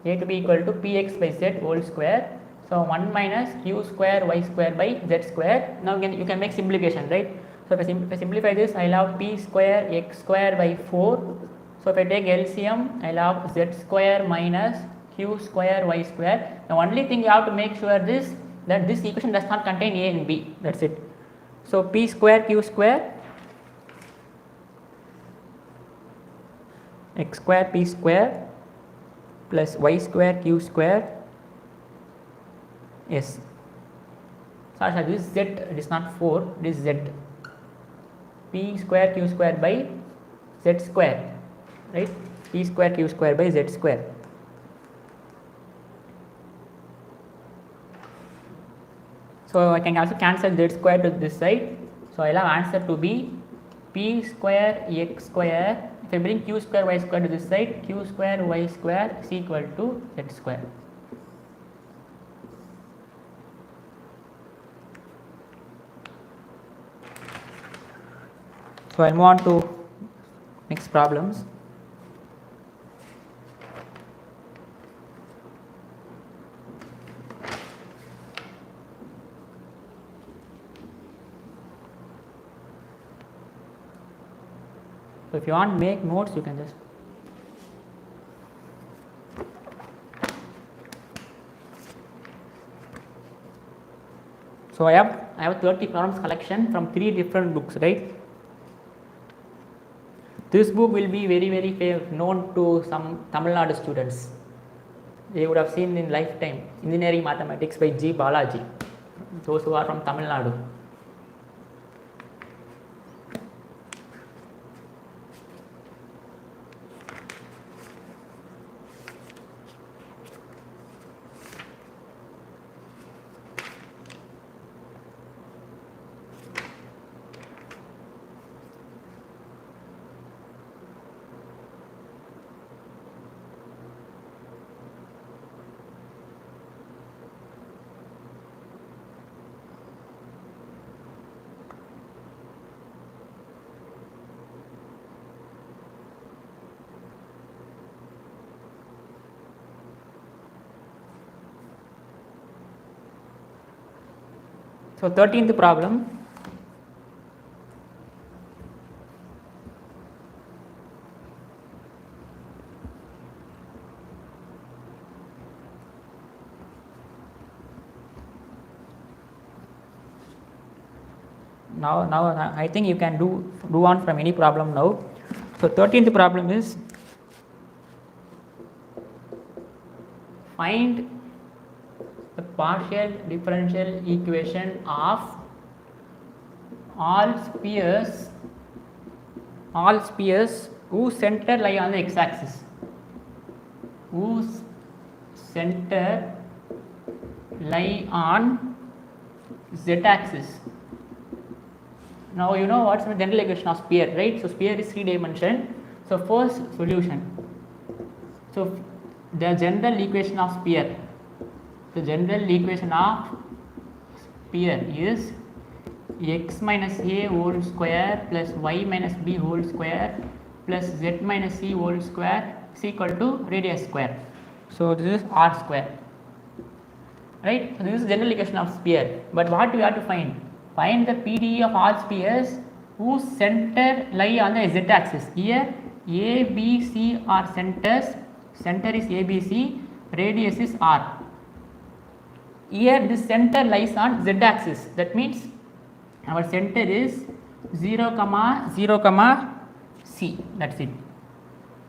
a to be equal to px by z whole square. So 1 minus q square y square by z square. Now you can make simplification, right? So if I simplify this, I will have p square x square by 4. So if I take LCM, I will have z square minus q square y square. The only thing you have to make sure is that this equation does not contain a and b, that's it. So p square q square x square p square plus y square q square, yes. Sorry, this z, it is not 4, it is z. P square q square by z square, right? P square q square by z square. So I can also cancel z square to this side. So I will have answer to be p square x square. If I bring q square y square to this side, q square y square is equal to z square. So I will move on to next problems. So if you want to make notes, you can just. So I have 30 problems collection from 3 different books, right? This book will be very known to some Tamil Nadu students. They would have seen in lifetime Engineering Mathematics by G. Balaji, those who are from Tamil Nadu. So 13th problem. Now I think you can do on from any problem now. So 13th problem is find the partial differential equation of all spheres whose center lie on the x-axis, whose center lie on z-axis. Now you know what's the general equation of sphere, right? So sphere is 3 dimension. So first solution. So the general equation of sphere, is x minus a whole square plus y minus b whole square plus z minus c whole square is equal to radius square. So this is r square, right? So this is general equation of sphere. But what we have to find? Find the PDE of all spheres whose center lie on the z-axis. Here A, B, C are centers. Center is ABC, radius is R. Here this center lies on z-axis. That means our center is 0, 0, C. That's it,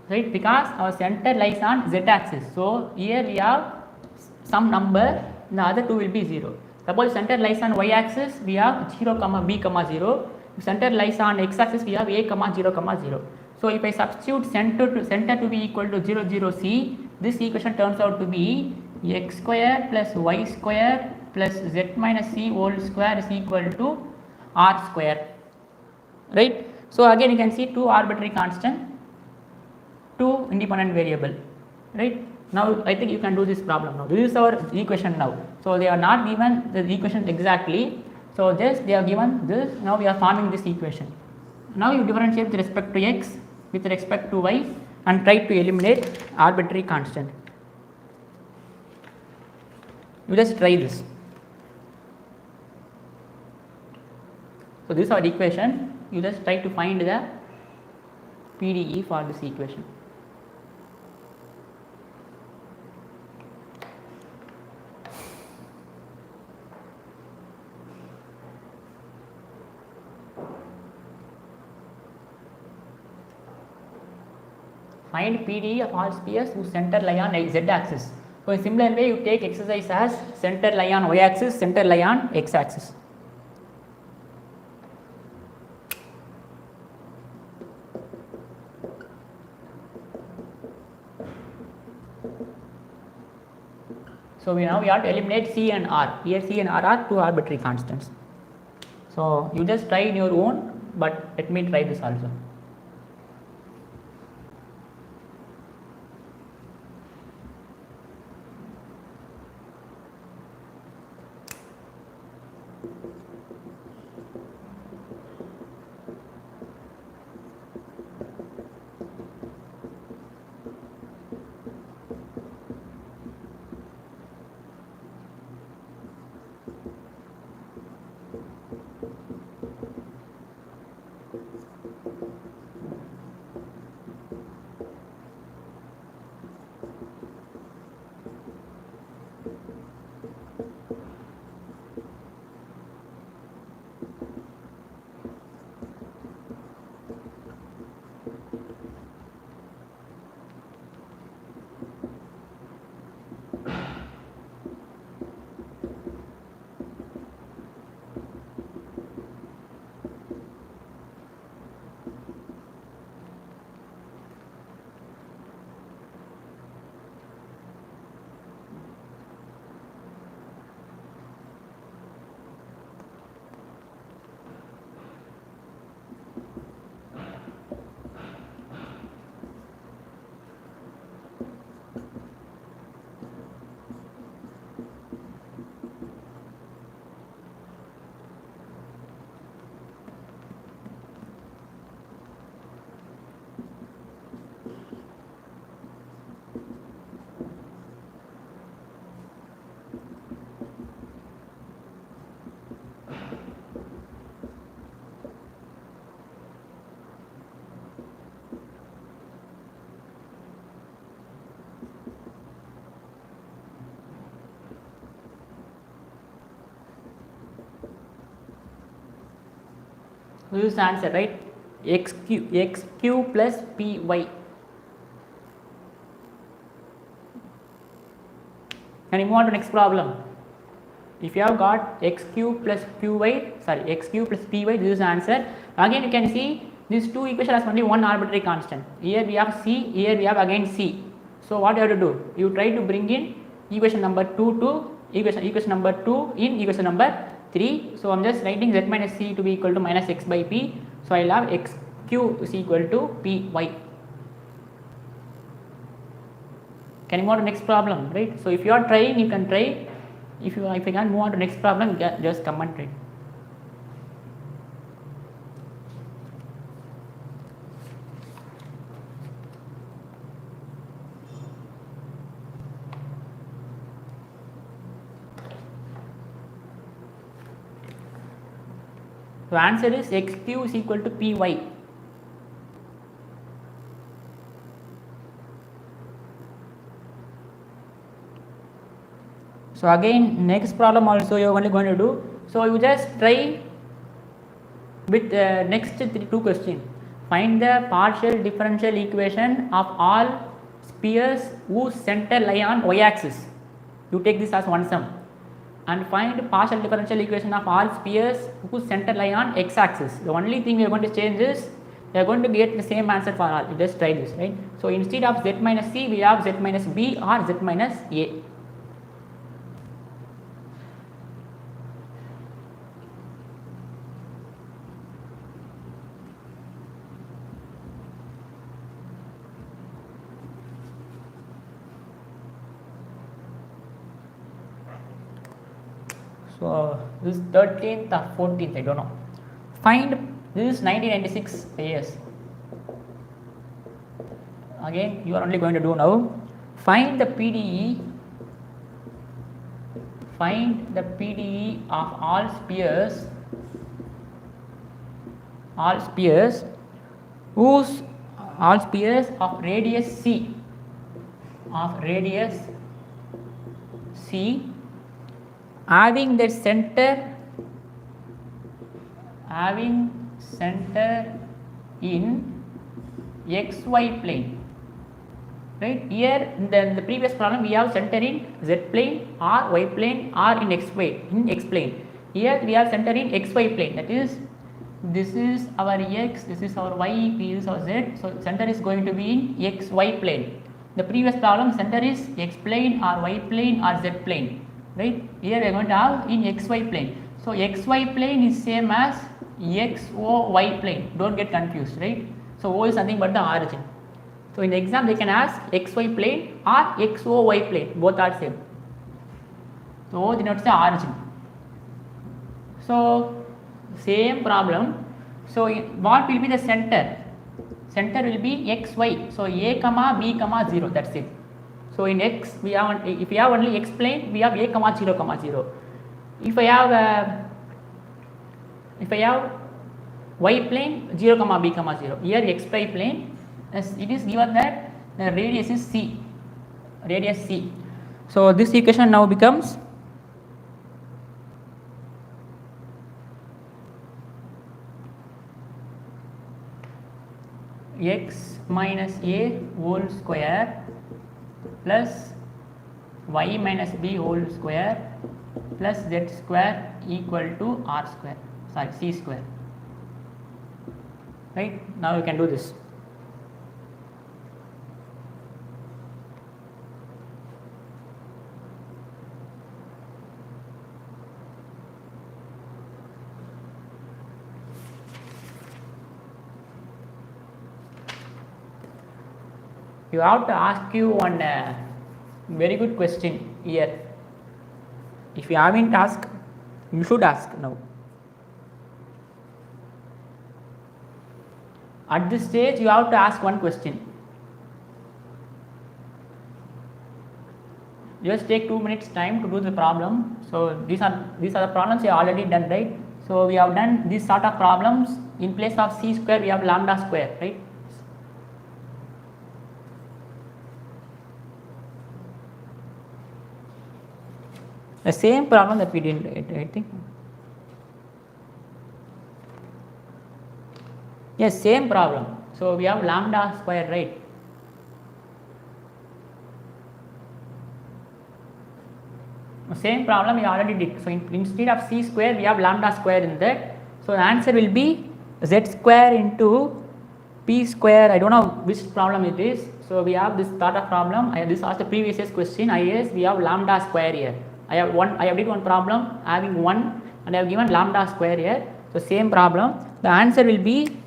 right? Because our center lies on z-axis. So here we have some number. The other two will be 0. Suppose center lies on y-axis, we have 0, b, 0. If center lies on x-axis, we have a, 0, 0. So if I substitute center to be equal to 0, 0, c, this equation turns out to be x square plus y square plus z minus c whole square is equal to r square, right? So again you can see 2 arbitrary constant, 2 independent variable, right? Now I think you can do this problem now. This is our equation now. So they are not given the equation exactly. So just they are given this. Now we are forming this equation. Now you differentiate with respect to x, with respect to y, and try to eliminate arbitrary constant. You just try this. So this is our equation. You just try to find the PDE for this equation. Find PDE of all spheres whose center lie on z-axis. So in similar way, you take exercise as center lie on y-axis, center lie on x-axis. So we have to eliminate C and R. Here C and R are 2 arbitrary constants. So you just try in your own, but let me try this also. This is the answer, right? xq plus py. Can you move on to next problem? If you have got x cube plus x cube plus py, this is the answer. Again you can see these two equations has only one arbitrary constant. Here we have c, here we have again c. So what you have to do? You try to bring in equation number 2 to equation number 2 in equation number 3. So I am just writing z minus c to be equal to minus x by p. So I will have x cube is equal to py. Can you move on to next problem, right? So if you are trying, you can try. If you can't move on to next problem, just comment it. So answer is x cube is equal to py. So again next problem also you are only going to do. So you just try with next two questions. Find the partial differential equation of all spheres whose center lie on y-axis. You take this as one sum. And find partial differential equation of all spheres whose center lie on x-axis. The only thing we are going to change is we are going to get the same answer for all. You just try this, right? So instead of z minus c, we have z minus b or z minus a. So this is 13th or 14th, I don't know. Find, this is 1996 years. Again you are only going to do now. Find the PDE of all spheres of radius c having the center in xy plane, right? Here in the previous problem we have center in z plane or y plane or in x plane. Here we have center in xy plane, that is this is our x, this is our y, this is our z. So center is going to be in xy plane. The previous problem center is x plane or y plane or z plane, right? Here we are going to have in xy plane. So xy plane is same as xoy plane. Don't get confused, right? So O is nothing but the origin. So in the exam they can ask xy plane or xoy plane, both are same. So O denotes the origin. So same problem. So what will be the center? Center will be xy. So a comma b comma 0. That's it. So in x we have, if we have only x plane, we have a comma 0 comma 0. If I have y plane 0 comma b comma 0. Here xy plane, as it is given that the radius is c. So this equation now becomes x minus a whole square plus y minus b whole square plus z square equal to c square. Right? Now you can do this. You have to ask you one very good question here. If you haven't asked, you should ask now. At this stage you have to ask one question. Just take 2 minutes time to do the problem. So these are the problems you have already done, right? So we have done this sort of problems. In place of c square we have lambda square, right? The same problem that we did, I think. Yes, same problem. So we have lambda square, right? Same problem we already did. So instead of c square, we have lambda square in that. So the answer will be z square into p square. I don't know which problem it is. So we have this sort of problem. This was the previous year's question. IAS, we have lambda square here. I have did one problem having 1 and I have given lambda square here. So same problem. The answer will be,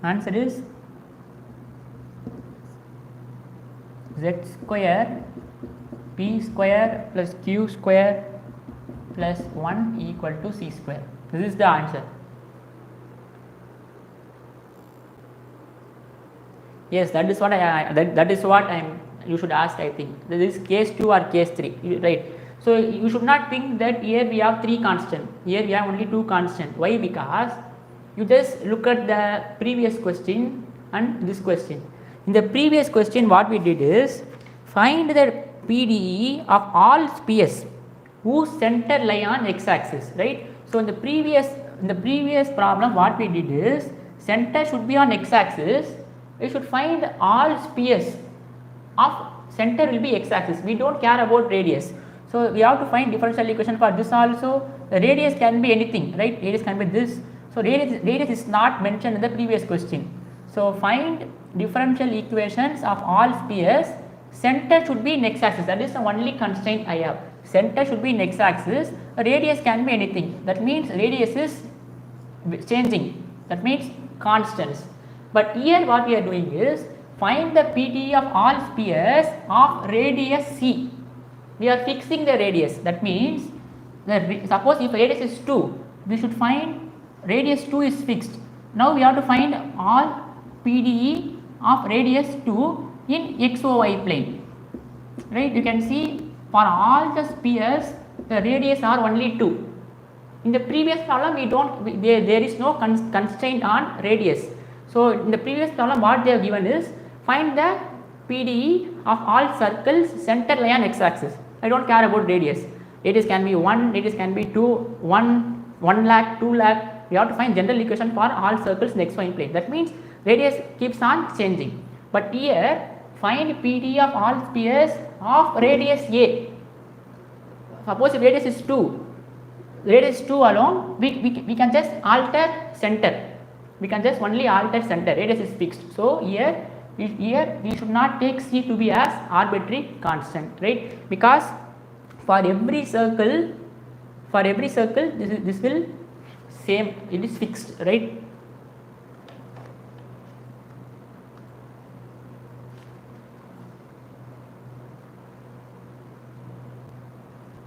answer is z square p square plus q square plus 1 equal to c square. This is the answer. Yes, that is what that is what you should ask. I think this is case 2 or case 3, right? So you should not think that here we have 3 constant, here we have only 2 constant. Why? Because you just look at the previous question and this question. In the previous question, what we did is find the PDE of all spheres whose center lie on x-axis, right? So in the previous problem, what we did is center should be on x-axis. We should find all spheres of center will be x-axis. We don't care about radius. So we have to find differential equation for this also. The radius can be anything, right? Radius can be this. So radius is not mentioned in the previous question. So find differential equations of all spheres. Center should be in x-axis. That is the only constraint I have. Center should be in x-axis. Radius can be anything. That means radius is changing. That means constants. But here what we are doing is find the PDE of all spheres of radius c. We are fixing the radius. That means suppose if radius is 2, we should find radius 2 is fixed. Now we have to find all PDE of radius 2 in xy plane, right? You can see for all the spheres the radius are only 2. In the previous problem there is no constraint on radius. So in the previous problem what they have given is find the PDE of all circles center lie on x-axis. I don't care about radius. Radius can be 1, radius can be 2, 1 lakh, 2 lakh. We have to find general equation for all circles in xy plane. That means radius keeps on changing. But here find PDE of all spheres of radius a. Suppose if radius is 2, radius 2 alone, we can just alter center. We can just only alter center. Radius is fixed. So here we should not take c to be as arbitrary constant, right? Because for every circle this will same, it is fixed, right?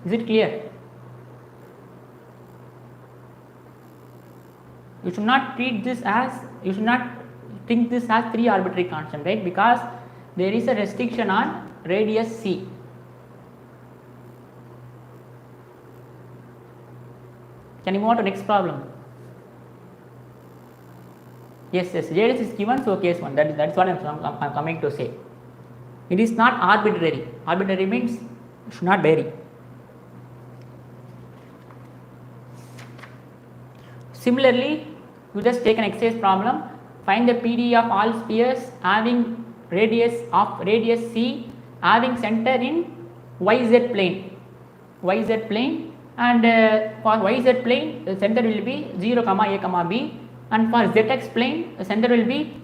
Is it clear? You should not think this as 3 arbitrary constant, right? Because there is a restriction on radius c. Can you move on to next problem? Yes, radius is given, so case 1. That's what I'm coming to say. It is not arbitrary. Arbitrary means it should not vary. Similarly, you just take an exercise problem. Find the PDE of all spheres having radius c having center in yz plane, and for yz plane the center will be 0, a, b, and for zx plane the center will be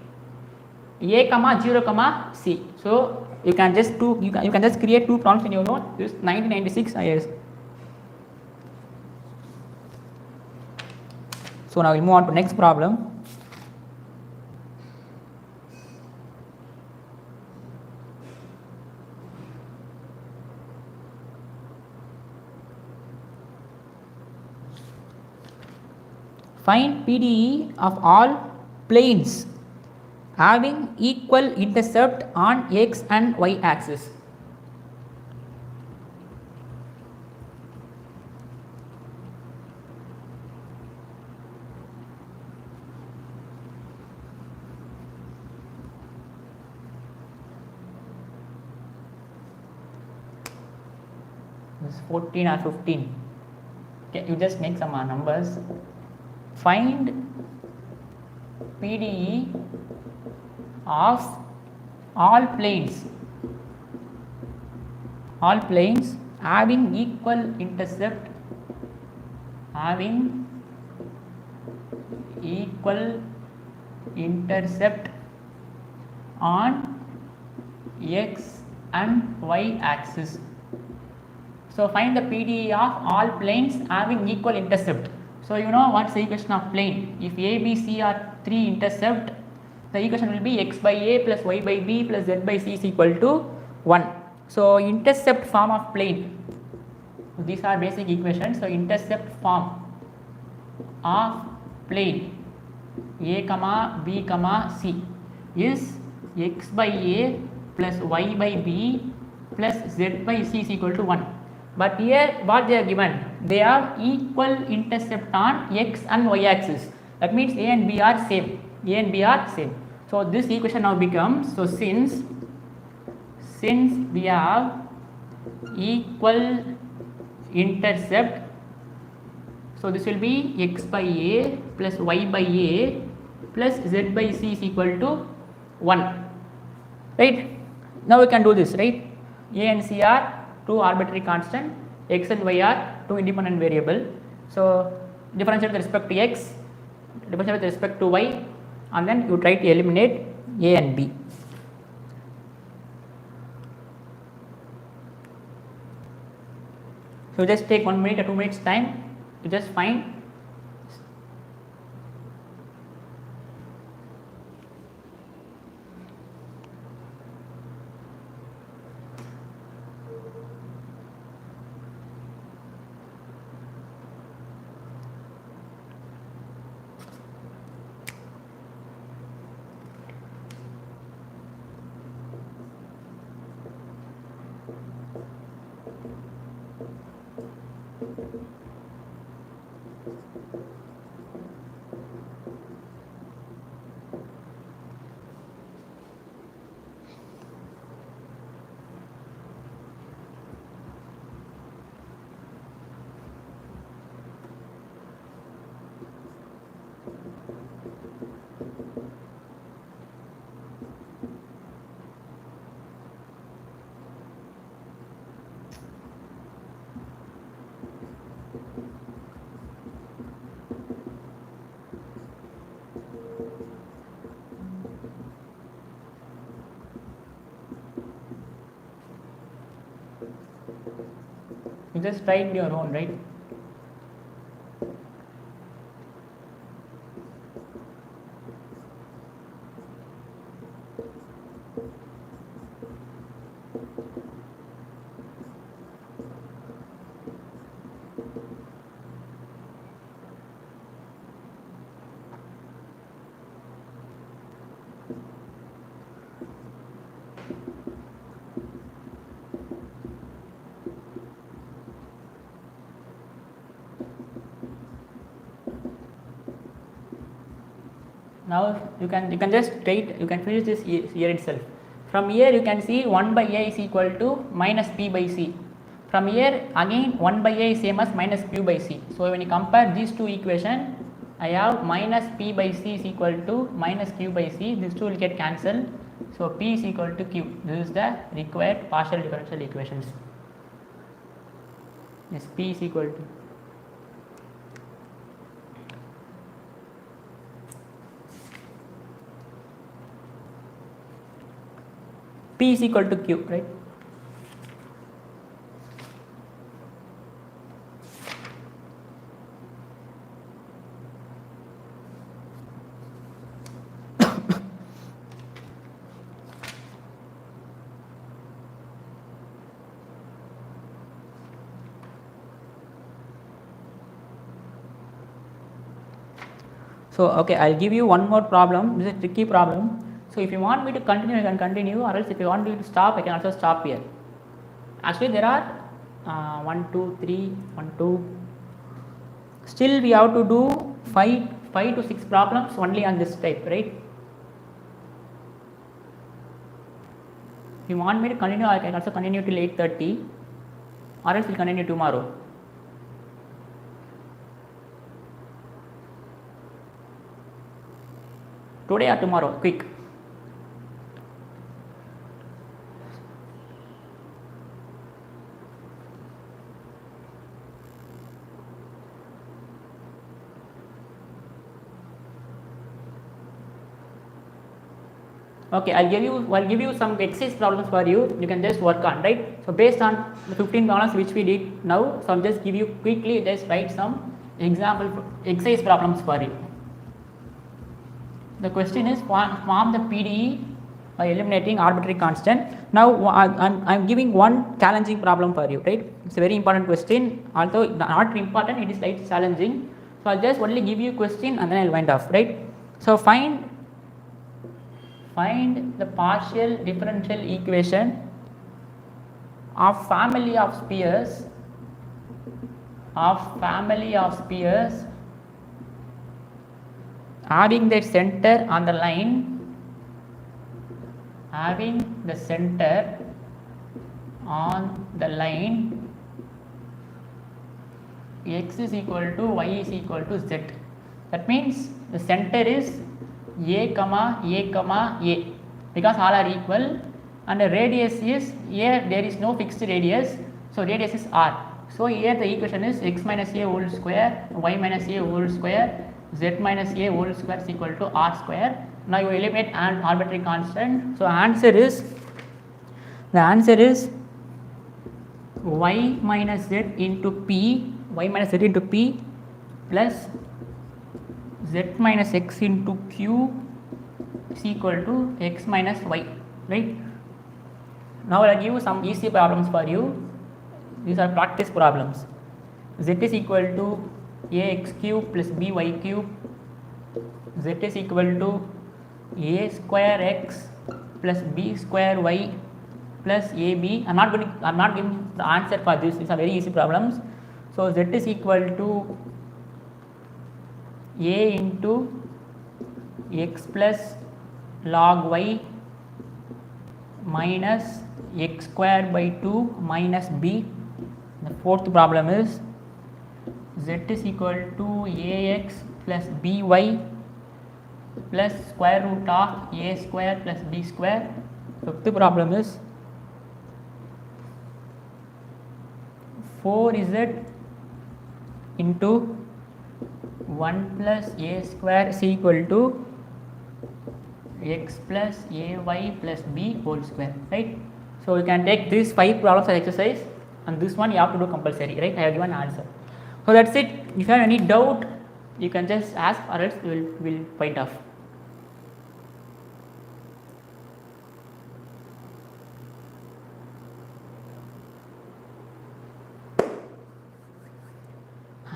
a, 0, c. So you can just create 2 problems in your own. This is 1996 IAS. So now we'll move on to next problem. Find PDE of all planes having equal intercept on x and y axis. This is 14 or 15. Okay, you just make some numbers. find PDE of all planes having equal intercept on x and y axis. So find the PDE of all planes having equal intercept. So you know what's the equation of plane? If A, B, C are 3 intercept, the equation will be x by A plus y by B plus z by C is equal to 1. So intercept form of plane. These are basic equations. So intercept form of plane A comma B comma C is x by A plus y by B plus z by C is equal to 1. But here what they are given? They have equal intercept on x and y axis. That means A and B are same. So this equation now becomes, so since we have equal intercept, so this will be x by A plus y by A plus z by C is equal to 1. Right? Now we can do this, right? A and C are 2 arbitrary constant, x and y are 2 independent variable. So differentiate with respect to x, differentiate with respect to y, and then you try to eliminate A and B. So just take 1 minute or 2 minutes time to just find. You just write your own, right? Now you can just write, you can finish this here itself. From here you can see 1 by A is equal to minus P by C. From here again 1 by A is same as minus Q by C. So when you compare these two equations, I have minus P by C is equal to minus Q by C. These two will get cancelled. So P is equal to Q. This is the required partial differential equations. Yes, P is equal to P is equal to Q, right? So okay, I'll give you one more problem. This is a tricky problem. So if you want me to continue, I can continue, or else if you want me to stop, I can also stop here. Actually there are 1, 2, 3, 1, 2. Still we have to do 5 to 6 problems only on this type, right? If you want me to continue, I can also continue till 8:30, or else we'll continue tomorrow. today or tomorrow, quick. Okay, I'll give you some exercise problems for you. You can just work on, right? So based on the 15 problems which we did now, so I'll just give you quickly, just write some example exercise problems for you. The question is form the PDE by eliminating arbitrary constant. Now I'm giving one challenging problem for you, right? It's a very important question. Although not important, it is slightly challenging. So I'll just only give you a question and then I'll wind off, right? So find the partial differential equation of family of spheres having the center on the line x is equal to y is equal to z. That means the center is a, because all are equal, and the radius is here, there is no fixed radius, so radius is r. So here the equation is x minus a whole square, y minus a whole square, z minus a whole square is equal to r square. Now you eliminate an arbitrary constant. So the answer is y minus z into p plus z minus x into q is equal to x minus y, right? Now I will give you some easy problems for you. These are practice problems. Z is equal to ax cube plus by cube, z is equal to a square x plus b square y plus ab. I'm not giving the answer for this. These are very easy problems. So z is equal to a into x plus log y minus x square by 2 minus b. The fourth problem is z is equal to ax plus by plus square root of a square plus b square. Fifth problem is 4z into 1 plus a square is equal to x plus ay plus b whole square, right? So you can take these 5 problems as exercise, and this one you have to do compulsory, right? I have given answer. So that's it. If you have any doubt, you can just ask, or else we will find off.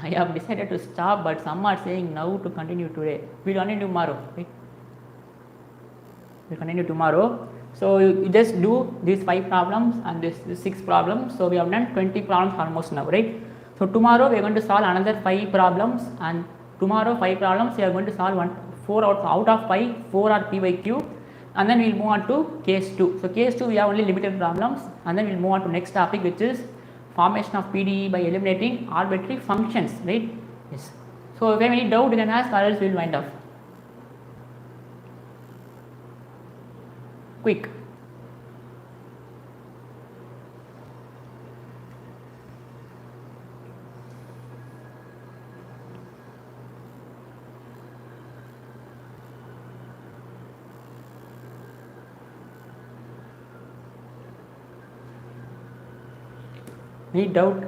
I have decided to stop, but some are saying now to continue today. We will continue tomorrow, right? We will continue tomorrow. So you just do these 5 problems and this 6 problems. So we have done 20 problems almost now, right? So tomorrow we are going to solve another 5 problems, and tomorrow 5 problems we are going to solve 4 out of 5, 4 are p by q, and then we will move on to case 2. So case 2 we have only limited problems, and then we will move on to next topic, which is formation of PDE by eliminating arbitrary functions, right? Yes. So if you have any doubt, you can ask, or else we will wind up. Quick. Any doubt?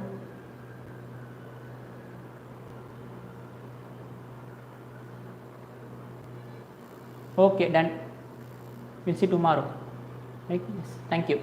Okay, done. We'll see tomorrow. Right? Yes. Thank you.